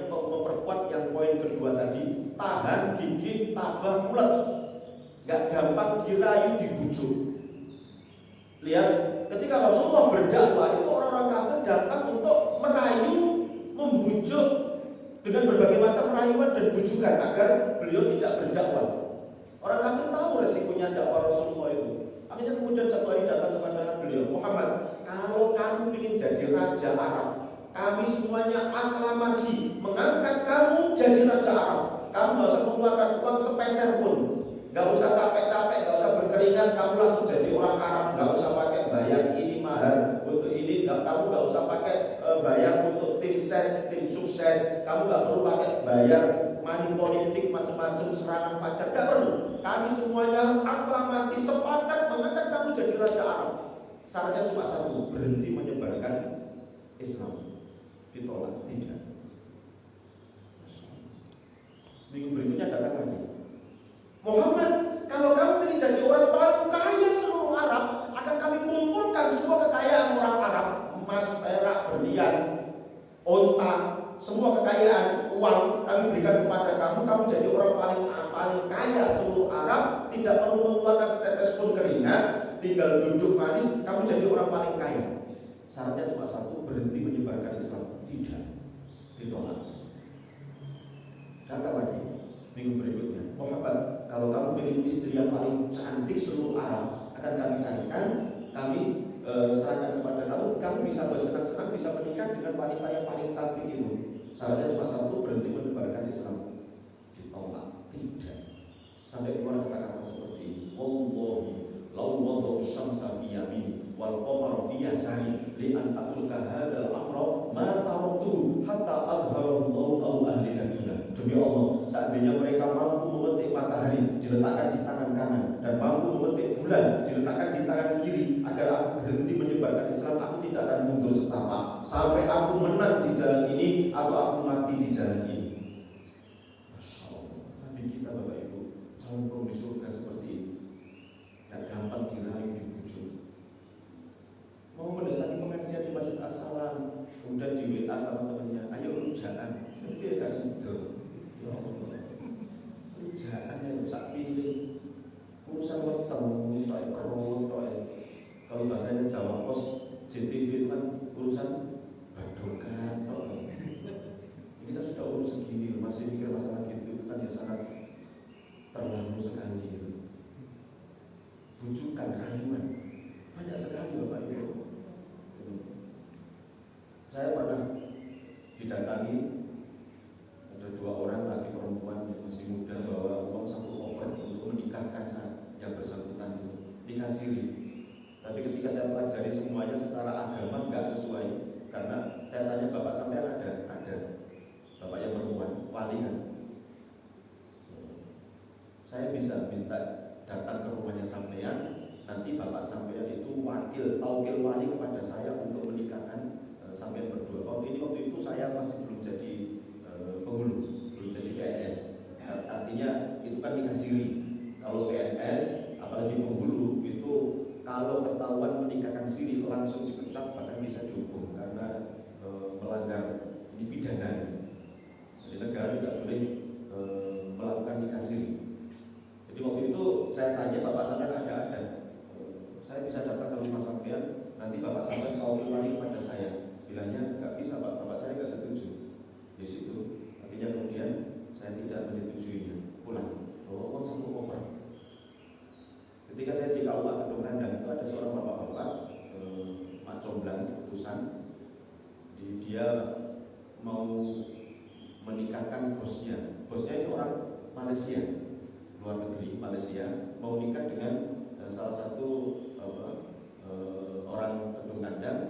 memperkuat yang poin kedua tadi, tahan gigih, tabah mulut, nggak gampang dirayu, dibujuk. Lihat, ketika Rasulullah berdakwah itu orang-orang kafir datang untuk merayu, membujuk dengan berbagai macam rayuan dan bujukan agar beliau tidak berdakwah. Orang kafir tahu resikonya dakwah Rasulullah itu. Akhirnya kemudian satu hari datang kepada beliau, Muhammad, kalau kamu ingin jadi raja Arab, kami semuanya aklamasi mengangkat kamu jadi raja Arab. Kamu gak usah mengeluarkan uang sepeser pun, gak usah capek-capek, gak usah berkeringat, kamu langsung jadi orang Arab. Gak usah pakai bayar ini mahar untuk ini, kamu gak usah pakai bayar untuk tim ses, tim sukses. Kamu gak perlu pakai bayar money politik macam-macam, serangan fajar, gak perlu. Kami semuanya aklamasi sepakat mengangkat kamu jadi raja Arab. Syaratnya cuma satu, berhenti menyebarkan Islam. Ditolak, tidak. Minggu berikutnya datang lagi. Muhammad, kalau kamu ingin jadi orang paling kaya seluruh Arab, akan kami kumpulkan semua kekayaan orang Arab, emas, perak, berlian, onta, semua kekayaan, uang kami berikan kepada kamu. Kamu jadi orang paling kaya seluruh Arab, tidak perlu mengeluarkan setetes pun keringat, tinggal duduk manis, kamu jadi orang paling kaya. Syaratnya cuma satu, berhenti menyebarkan Islam. Tidak, ditolak. Datang lagi minggu berikutnya, Muhammad, kalau kamu ingin istri yang paling cantik seluruh Arab, akan kami carikan, kami serahkan kepada kamu. Kamu bisa bersenang-senang, bisa menikah dengan wanita yang paling cantik itu. Syaratnya cuma satu, berhenti menyebarkan Islam. Ditolak, tidak. Sampai keluar kata-kata seperti ini, wallahi law wada'u syamsa fi yamini wal qamara fi yasari li an atruka hadzal amra ma taraktu hatta adharallahu aw ahlika dunya. Demi Allah, seandainya mereka mampu memetik matahari diletakkan di tangan kanan dan mampu memetik bulan diletakkan di tangan kiri agar aku berhenti menyebarkan Islam, aku tidak akan mundur setapak sampai aku menang di jalan ini atau aku mati di jalan ini. Masya Allah, Nabi kita Bapak Ibu calon di surga seperti ini. Dan gampang dirayu, dibujuk. Mau mendatangi pengajian di Masjid As-Salam, kemudian di WA sama temannya, ayo rujaan, tapi dia kasih itu. Ya Allah, rujaan yang rusak pilih, urusan weteng, toy kerut, toy. Kalau bahasanya Jawa Pos, JTV itu kan urusan badokan, toy. Kita sudah urus segini, masih mikir masalah gitu, itu kan ya sangat terlalu sekali gitu. Bujukan, rayuan banyak sekali Bapak Ibu. Saya pernah didatangi, ada 2 orang laki perempuan yang masih muda bawa uang 1 koper untuk menikahkan saya yang bersangkutan itu, nikah siri. Tapi ketika saya pelajari semuanya secara agama enggak sesuai, karena saya tanya bapak sampean ada bapak yang perempuan wali kan. Saya bisa minta datang ke rumahnya sampean, nanti bapak sampean itu taukil wali kepada saya untuk menikahkan sampean berdua. Waktu itu saya masih belum jadi penghulu, belum jadi PNS. Artinya itu kan nikah siri. Kalau PNS, apalagi penghulu, itu kalau ketahuan menikahkan siri langsung dipecat, bahkan bisa dihukum karena melanggar ini pidana. Jadi negara tidak boleh melakukan nikah siri. Jadi waktu itu saya tanya bapak sampean ada. Saya bisa datang ke rumah sampean, nanti bapak sampean tahu wali kepada saya. Bilangnya nggak bisa pak, bapak saya nggak setuju. Di situ, akhirnya kemudian saya tidak menyetujuinya. Pulang, bawa uang 1 koper. Ketika saya di KUA Kedung Kandang itu ada seorang bapak-bapak, Mak Comblang, utusan. Dia mau menikahkan bosnya. Bosnya itu orang Malaysia, luar negeri Malaysia, mau nikah dengan salah satu orang Kedung Kandang.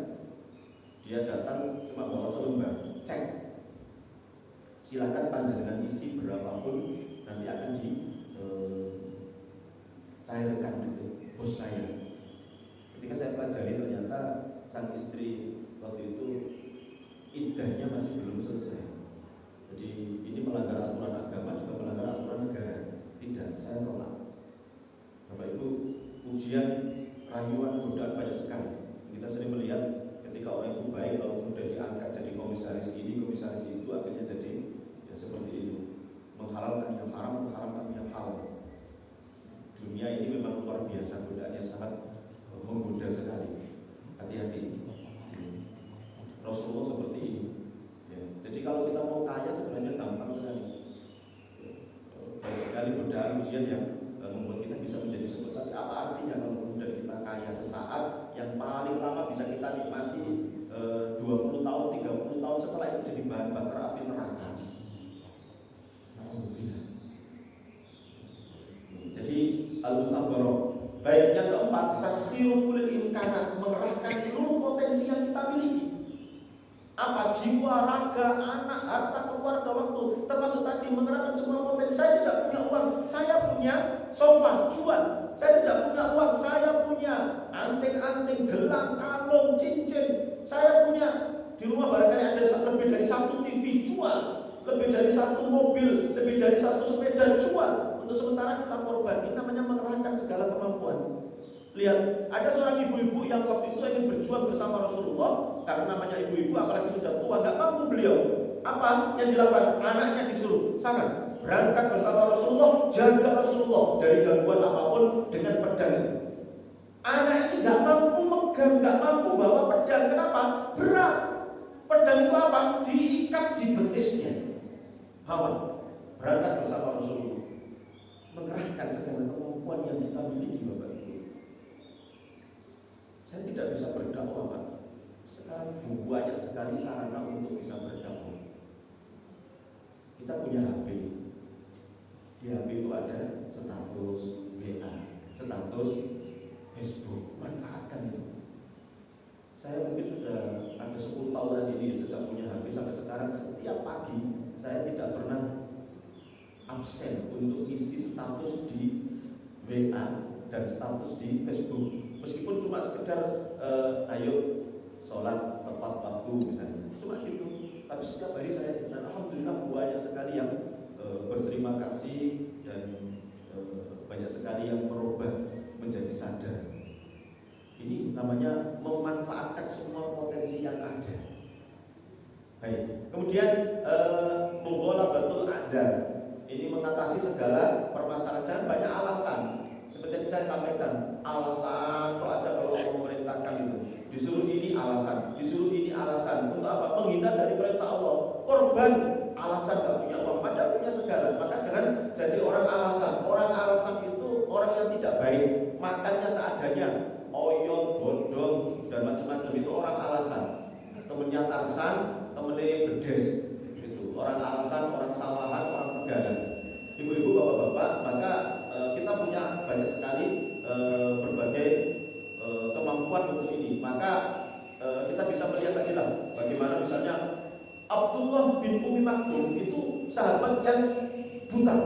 Dia datang cuma bawa selembar cek, silakan panjenengan isi berapapun nanti akan dicairkan bos saya. Ketika saya pelajari ternyata sang istri waktu itu iddahnya masih belum selesai. Jadi ini melanggar aturan agama, juga melanggar aturan negara. Tidak, saya tolak. Bapak Ibu, ujian, rayuan, godaan banyak sekali. Kita sering melihat ketika orang itu baik, kalau kemudian diangkat jadi komisaris ini, komisaris itu, akhirnya jadi ya seperti itu, menghalalkan yang haram, mengharamkan yang halal. Dunia ini memang luar biasa, godaannya sangat menggoda sekali. Hati-hati. Rasulullah seperti ini. Ya. Jadi kalau kita mau kaya sebenarnya gampang sekali. Banyak sekali godaan ujian yang membuat kita bisa menjadi seperti. Tapi apa artinya kalau kemudian kita kaya sesaat, yang paling lama bisa kita nikmati 20 tahun, 30 tahun, setelah itu jadi bahan bakar api neraka. Jadi al-muthabbarah. Baik, yang keempat, tasfirul imkanat, mengerahkan seluruh potensi yang kita miliki. Apa? Jiwa, raga, anak, harta, keluarga, waktu, termasuk tadi mengerahkan semua potensi. Saya tidak punya uang, saya punya sofa, jual. Saya tidak punya uang, saya punya anting-anting, gelang, kalung, cincin. Saya punya di dijual, lebih dari satu mobil, lebih dari satu sepeda jual. Untuk sementara kita korban. Ini namanya mengerahkan segala kemampuan. Lihat, ada seorang ibu-ibu yang waktu itu ingin berjuang bersama Rasulullah. Karena namanya ibu-ibu, apalagi sudah tua, nggak mampu beliau. Apa yang dilakukan? Anaknya disuruh, sana, berangkat bersama Rasulullah, jaga Rasulullah dari gangguan apapun dengan pedang. Anak ini nggak mampu megang, nggak mampu bawa pedang. Kenapa? Berat. Pedang itu apa? Diikat di betisnya. Bawa, berangkat bersama Rasulullah. Mengerahkan segala kemampuan yang kita miliki, Bapak Ibu. Saya tidak bisa berdakwah, Pak. Sekarang banyak sekali sarana untuk bisa berdakwah. Kita punya HP. Di HP itu ada status WA, status Facebook. Manfaatkan itu. Saya mungkin sudah ada 10 tahunan ini sejak punya HP sampai sekarang, setiap pagi saya tidak pernah absen untuk isi status di WA dan status di Facebook. Meskipun cuma sekedar ayo sholat tepat waktu misalnya, cuma gitu. Tapi setiap hari saya, dan alhamdulillah banyak sekali yang berterima kasih dan banyak sekali yang berubah menjadi sadar. Ini namanya memanfaatkan semua potensi yang ada. Baik. Kemudian Mughalabatul A'dzar. Ini mengatasi segala permasalahan. Jangan banyak alasan. Seperti yang saya sampaikan, alasan kok aja kalau Allah memerintahkan itu. Disuruh ini alasan, disuruh ini alasan. Untuk apa? Menghindar dari perintah Allah. Korban alasan gak punya uang, padahal punya segala. Maka jangan jadi orang alasan. Orang alasan itu orang yang tidak baik. Makannya seadanya, oyot, bodong, dan macam-macam itu orang alasan. Temennya Tarsan, temennya Bedes. Gitu. Orang alasan, orang salahan, orang tegalan. Ibu-ibu, bapak-bapak, maka kita punya banyak sekali berbagai kemampuan untuk ini. Maka kita bisa melihat tadi lah bagaimana misalnya Abdullah bin Umi Maktum itu sahabat yang buta.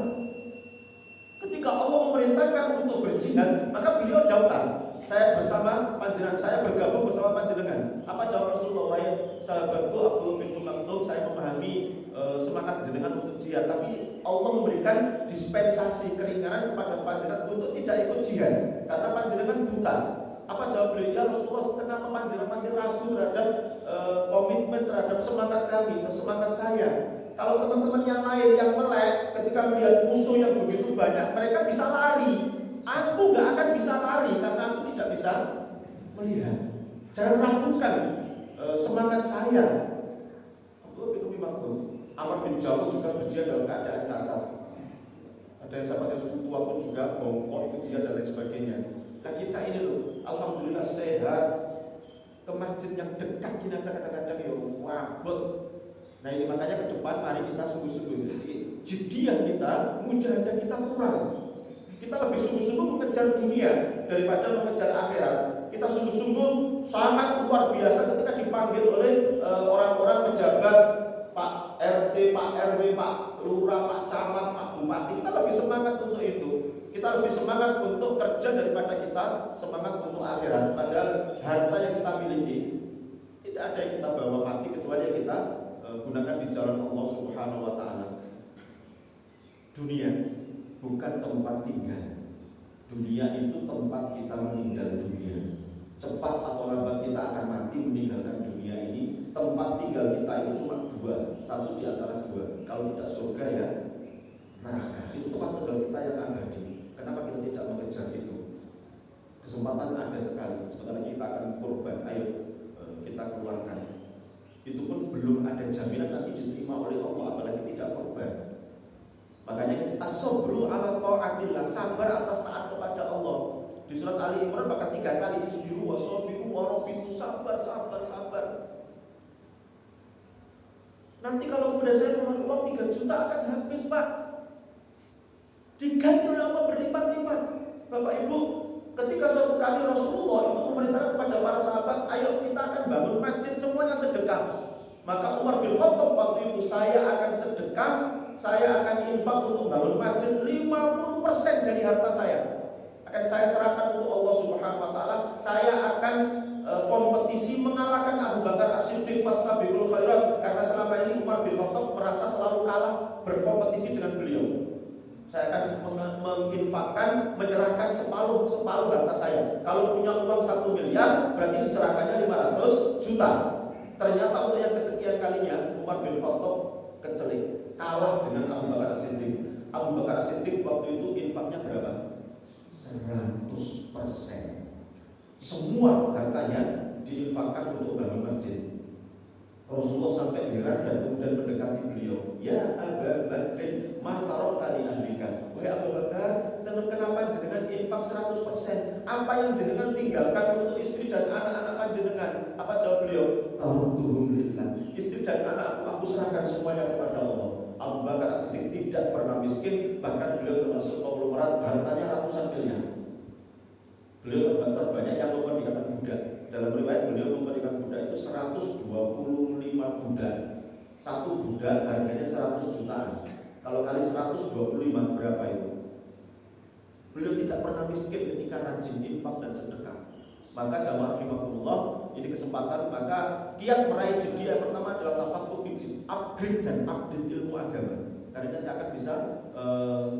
Ketika Allah memerintahkan untuk berjihad, maka beliau daftar. Saya bersama panjenengan, saya bergabung bersama panjenengan. Apa jawab Rasulullah? Wahai sahabatku Abdullah bin Umi Maktum, saya memahami semangat jenengan untuk jihad, tapi Allah memberikan dispensasi keringanan kepada panjenengan untuk tidak ikut jihad karena panjenengan buta. Apa jawab beliau? Ya Rasulullah, kenapa panjenengan masih ragu terhadap komitmen terhadap semangat kami, semangat saya? Kalau teman-teman yang lain yang melek ketika melihat musuh yang begitu banyak, mereka bisa lari. Aku gak akan bisa lari karena aku tidak bisa melihat. Jangan ragukan semangat saya. Abdullah bin Umi Maktum. Amr bin Jamuh juga berjihad dalam keadaan cacat. Ada yang sahabat yang sudah tua pun juga bongkok ikut jihad dan lain sebagainya. Nah kita ini loh, alhamdulillah sehat. Ke masjid yang dekat gini aja kadang-kadang ya wabot. Nah ini makanya ke depan mari kita sungguh-sungguh. Jidiyah kita, mujahadah kita kurang. Kita lebih sungguh-sungguh mengejar dunia daripada mengejar akhirat. Kita sungguh-sungguh sangat luar biasa ketika dipanggil oleh orang-orang pejabat, Pak RT, Pak RW, Pak Lurah, Pak Camat, Pak Bupati. Kita lebih semangat untuk itu. Kita lebih semangat untuk kerja daripada kita semangat untuk akhirat. Padahal harta yang kita miliki tidak ada yang kita bawa mati kecuali yang kita gunakan di jalan Allah Subhanahu wa taala. Dunia bukan tempat tinggal. Dunia itu tempat kita meninggal dunia. Cepat atau lambat kita akan mati meninggalkan dunia ini. Tempat tinggal kita itu cuma dua, satu di antara dua. Kalau tidak surga ya neraka. Itu tempat tinggal kita yang abadi. Kenapa kita tidak mengejar itu? Kesempatan ada sekali. Sebentar lagi kita akan korban. Ayo kita keluarkan. Itu pun belum ada jaminan nanti diterima oleh Allah, apalagi tidak korban. Makanya as-sabru ala ta'atillah, sabar atas taat kepada Allah. Di surat Ali Imran bahkan 3 kali isbiru wa sabiru wa rabitu, sabar. Nanti kalau kemudian saya mengeluarkan uang 3 juta akan habis, Pak. Diganti oleh Allah berlipat-lipat. Bapak Ibu, ketika suatu kali Rasulullah itu memerintahkan kepada para sahabat, ayo kita akan bangun masjid, semuanya sedekah. Maka Umar bin Khattab waktu itu, saya akan sedekah, saya akan infak untuk bangun masjid 50% dari harta saya. Akan saya serahkan untuk Allah Subhanahu wa taala. Saya akan kompetisi mengalahkan Abu Bakar As-Siddiq fastabiqul khairat, karena selama ini Umar bin Khattab merasa selalu kalah berkompetisi dengan beliau. Saya akan menginfakkan, menyerahkan separuh harta saya. Kalau punya uang 1 miliar, berarti diserahkannya 500 juta. Ternyata untuk yang kesekian kalinya, Umar bin Khattab kecelik, kalah dengan Abu Bakar As-Siddiq. Abu Bakar As-Siddiq waktu itu infaknya berapa? 100%. Semua hartanya diinfakkan untuk bangun masjid. Rasulullah sampai heran dan kemudian mendekati beliau. Ya Abu Bakr, ma tarakta li ahlika. Wahai Abu Bakar, kenapa jenengan infak 100%? Apa yang jenengan tinggalkan untuk istri dan anak-anak panjenengan? Apa jawab beliau? Taraktuhum lillah. Istri dan anak aku serahkan semuanya kepada Allah. Abu Bakar As-Siddiq tidak pernah miskin, bahkan beliau termasuk konglomerat, hartanya ratusan miliar. Beliau terbanyak yang memerdekakan budak. Dalam riwayat beliau memerdekakan budak itu 125 budak. Satu budak harganya 100 jutaan. Kalau kali 125 berapa itu? Beliau tidak pernah miskin ketika rajin infak dan sedekah. Maka jamaah rahimahullah, ini kesempatan, maka kiat meraih jadi yang pertama adalah tafaqquh fikih, upgrade dan update ilmu agama. Karena nanti akan bisa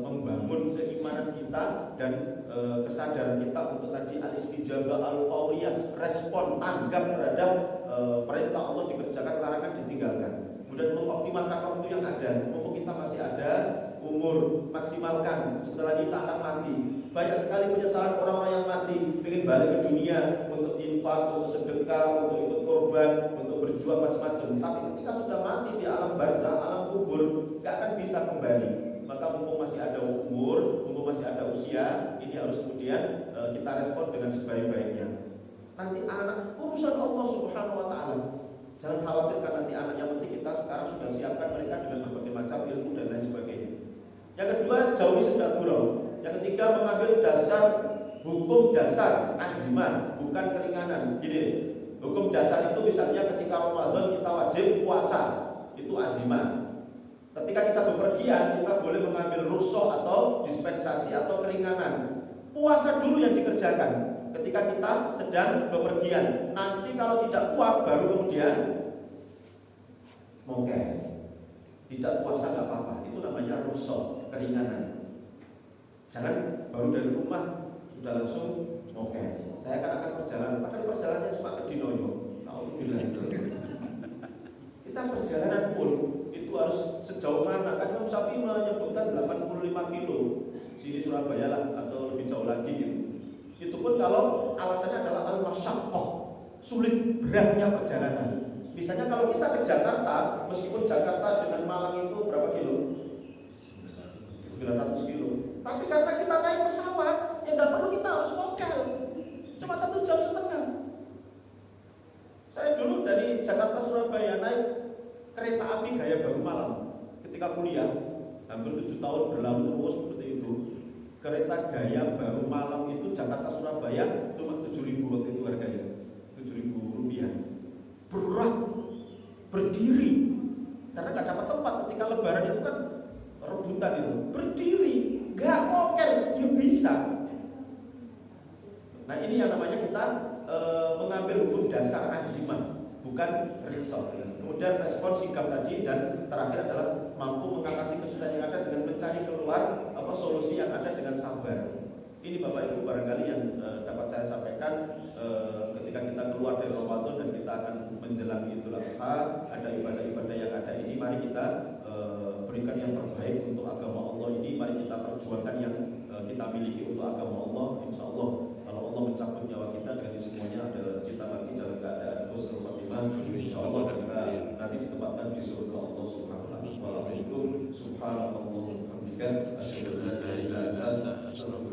membangun keimanan kita dan kesadaran kita untuk tadi al-istijabah al-fauriyah, respon tanggap terhadap perintah Allah dikerjakan, larangan ditinggalkan. Kemudian mengoptimalkan waktu yang ada. Mumpung kita masih ada umur, maksimalkan. Sebentar lagi kita akan mati. Banyak sekali penyesalan orang-orang yang mati, ingin balik ke dunia untuk infak, untuk sedekah, untuk ikut korban, untuk berjuang macam-macam. Tapi ketika sudah mati di alam barzah, alam kubur, gak akan bisa kembali. Maka mumpung masih ada umur, mumpung masih ada usia, ini harus kemudian kita respon dengan sebaik-baiknya. Nanti anak, urusan Allah Subhanahu Wa Taala. Jangan khawatirkan nanti anak, yang penting kita sekarang sudah siapkan mereka dengan berbagai macam ilmu dan lain sebagainya. Yang kedua, jauhi senda gurau. Yang ketiga, mengambil dasar hukum dasar azimah, bukan keringanan. Gini, hukum dasar itu misalnya ketika Ramadan kita wajib puasa, itu azimah. Ketika kita bepergian, kita boleh mengambil rukhsah atau dispensasi atau keringanan. Puasa dulu yang dikerjakan ketika kita sedang bepergian. Nanti kalau tidak kuat baru kemudian mungkin tidak puasa nggak apa-apa. Itu namanya rukhsah, keringanan. Jangan baru dari rumah sudah langsung saya akan perjalanan. Padahal perjalanannya cuma ke Dinoyo. Kita perjalanan pun itu harus sejauh mana? Kan Imam Syafi'i menyebutkan 85 kilo sini Surabaya lah, atau lebih jauh lagi gitu. Itu pun kalau alasannya adalah al-masyaqqah, sulit beratnya perjalanan. Misalnya kalau kita ke Jakarta, meskipun Jakarta dengan Malang itu berapa kilo? 900 kilo. Tapi karena kita naik pesawat, ya nggak perlu kita harus mokel. Cuma 1,5 jam. Saya dulu dari Jakarta Surabaya naik kereta api gaya baru malam. Ketika kuliah, hampir 7 tahun berlalu terus seperti itu. Kereta gaya baru malam itu Jakarta Surabaya cuma 7.000 waktu itu harganya. 7.000 rupiah. Berat, berdiri. Karena nggak dapat tempat ketika lebaran itu kan rebutan itu. Berdiri, nggak mokel, ya bisa. Nah ini yang namanya kita mengambil hukum dasar azimah, bukan risau. Kemudian respon sikap tadi, dan terakhir adalah mampu mengatasi kesulitan yang ada dengan mencari keluar solusi yang ada dengan sabar. Ini Bapak Ibu barangkali yang dapat saya sampaikan ketika kita keluar dari Ramadan dan kita akan menjelang Idul Adha, ada ibadah-ibadah yang ada ini. Mari kita berikan yang terbaik untuk agama Allah ini. Mari kita perjuangkan yang kita miliki untuk agama Allah. Insya Allah kalau Allah mencabut nyawa kita dengan semuanya adalah kita mati dalam keadaan husnul khotimah. Insya Allah kita nanti ditempatkan di surga Allah Subhanahu wa taala. Subhanallah wa bihamdihi, asyhadu an la ilaha illa anta, astaghfiruka